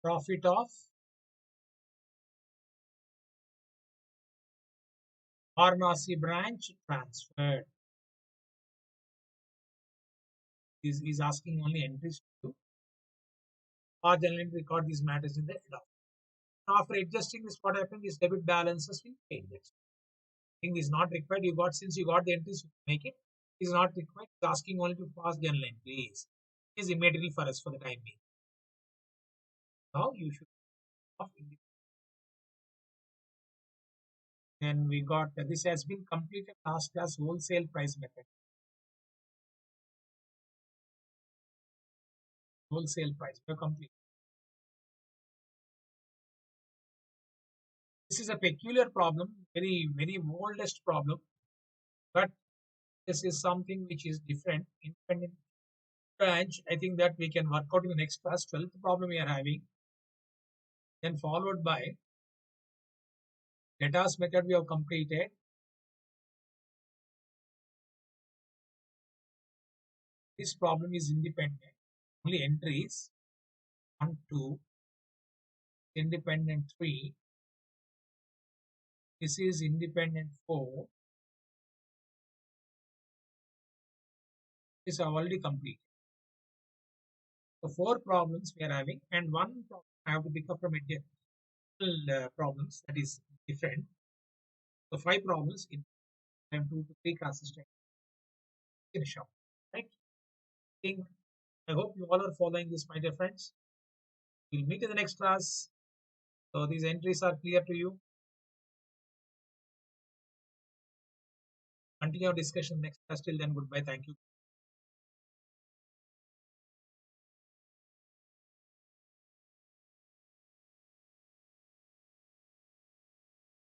profit of Varanasi branch transferred. Is asking only entries to or general entry record these matters in the head office. After adjusting this, what happened is debit balances will change. Thing is not required. You got since you got the entries, you make it. Is not required. It's asking only to pass journal entries. It is immaterial for us for the time being. Now you should off. Then we got this has been completed last class wholesale price method. Wholesale price. We are complete. This is a peculiar problem, very oldest problem, but this is something which is different. Independent branch. I think that we can work out in the next class. 12th problem we are having. Then followed by data's method we have completed. This problem is independent. Only entries 1, 2, independent 3. This is independent 4. This are already complete. So 4 problems we are having, and 1 problem I have to pick up from additional problems that is different. So 5 problems in 2 to 3 classes finish up. Right? I hope you all are following this, my dear friends. We'll meet in the next class. So these entries are clear to you. Continue our discussion next class. Till then, goodbye. Thank you.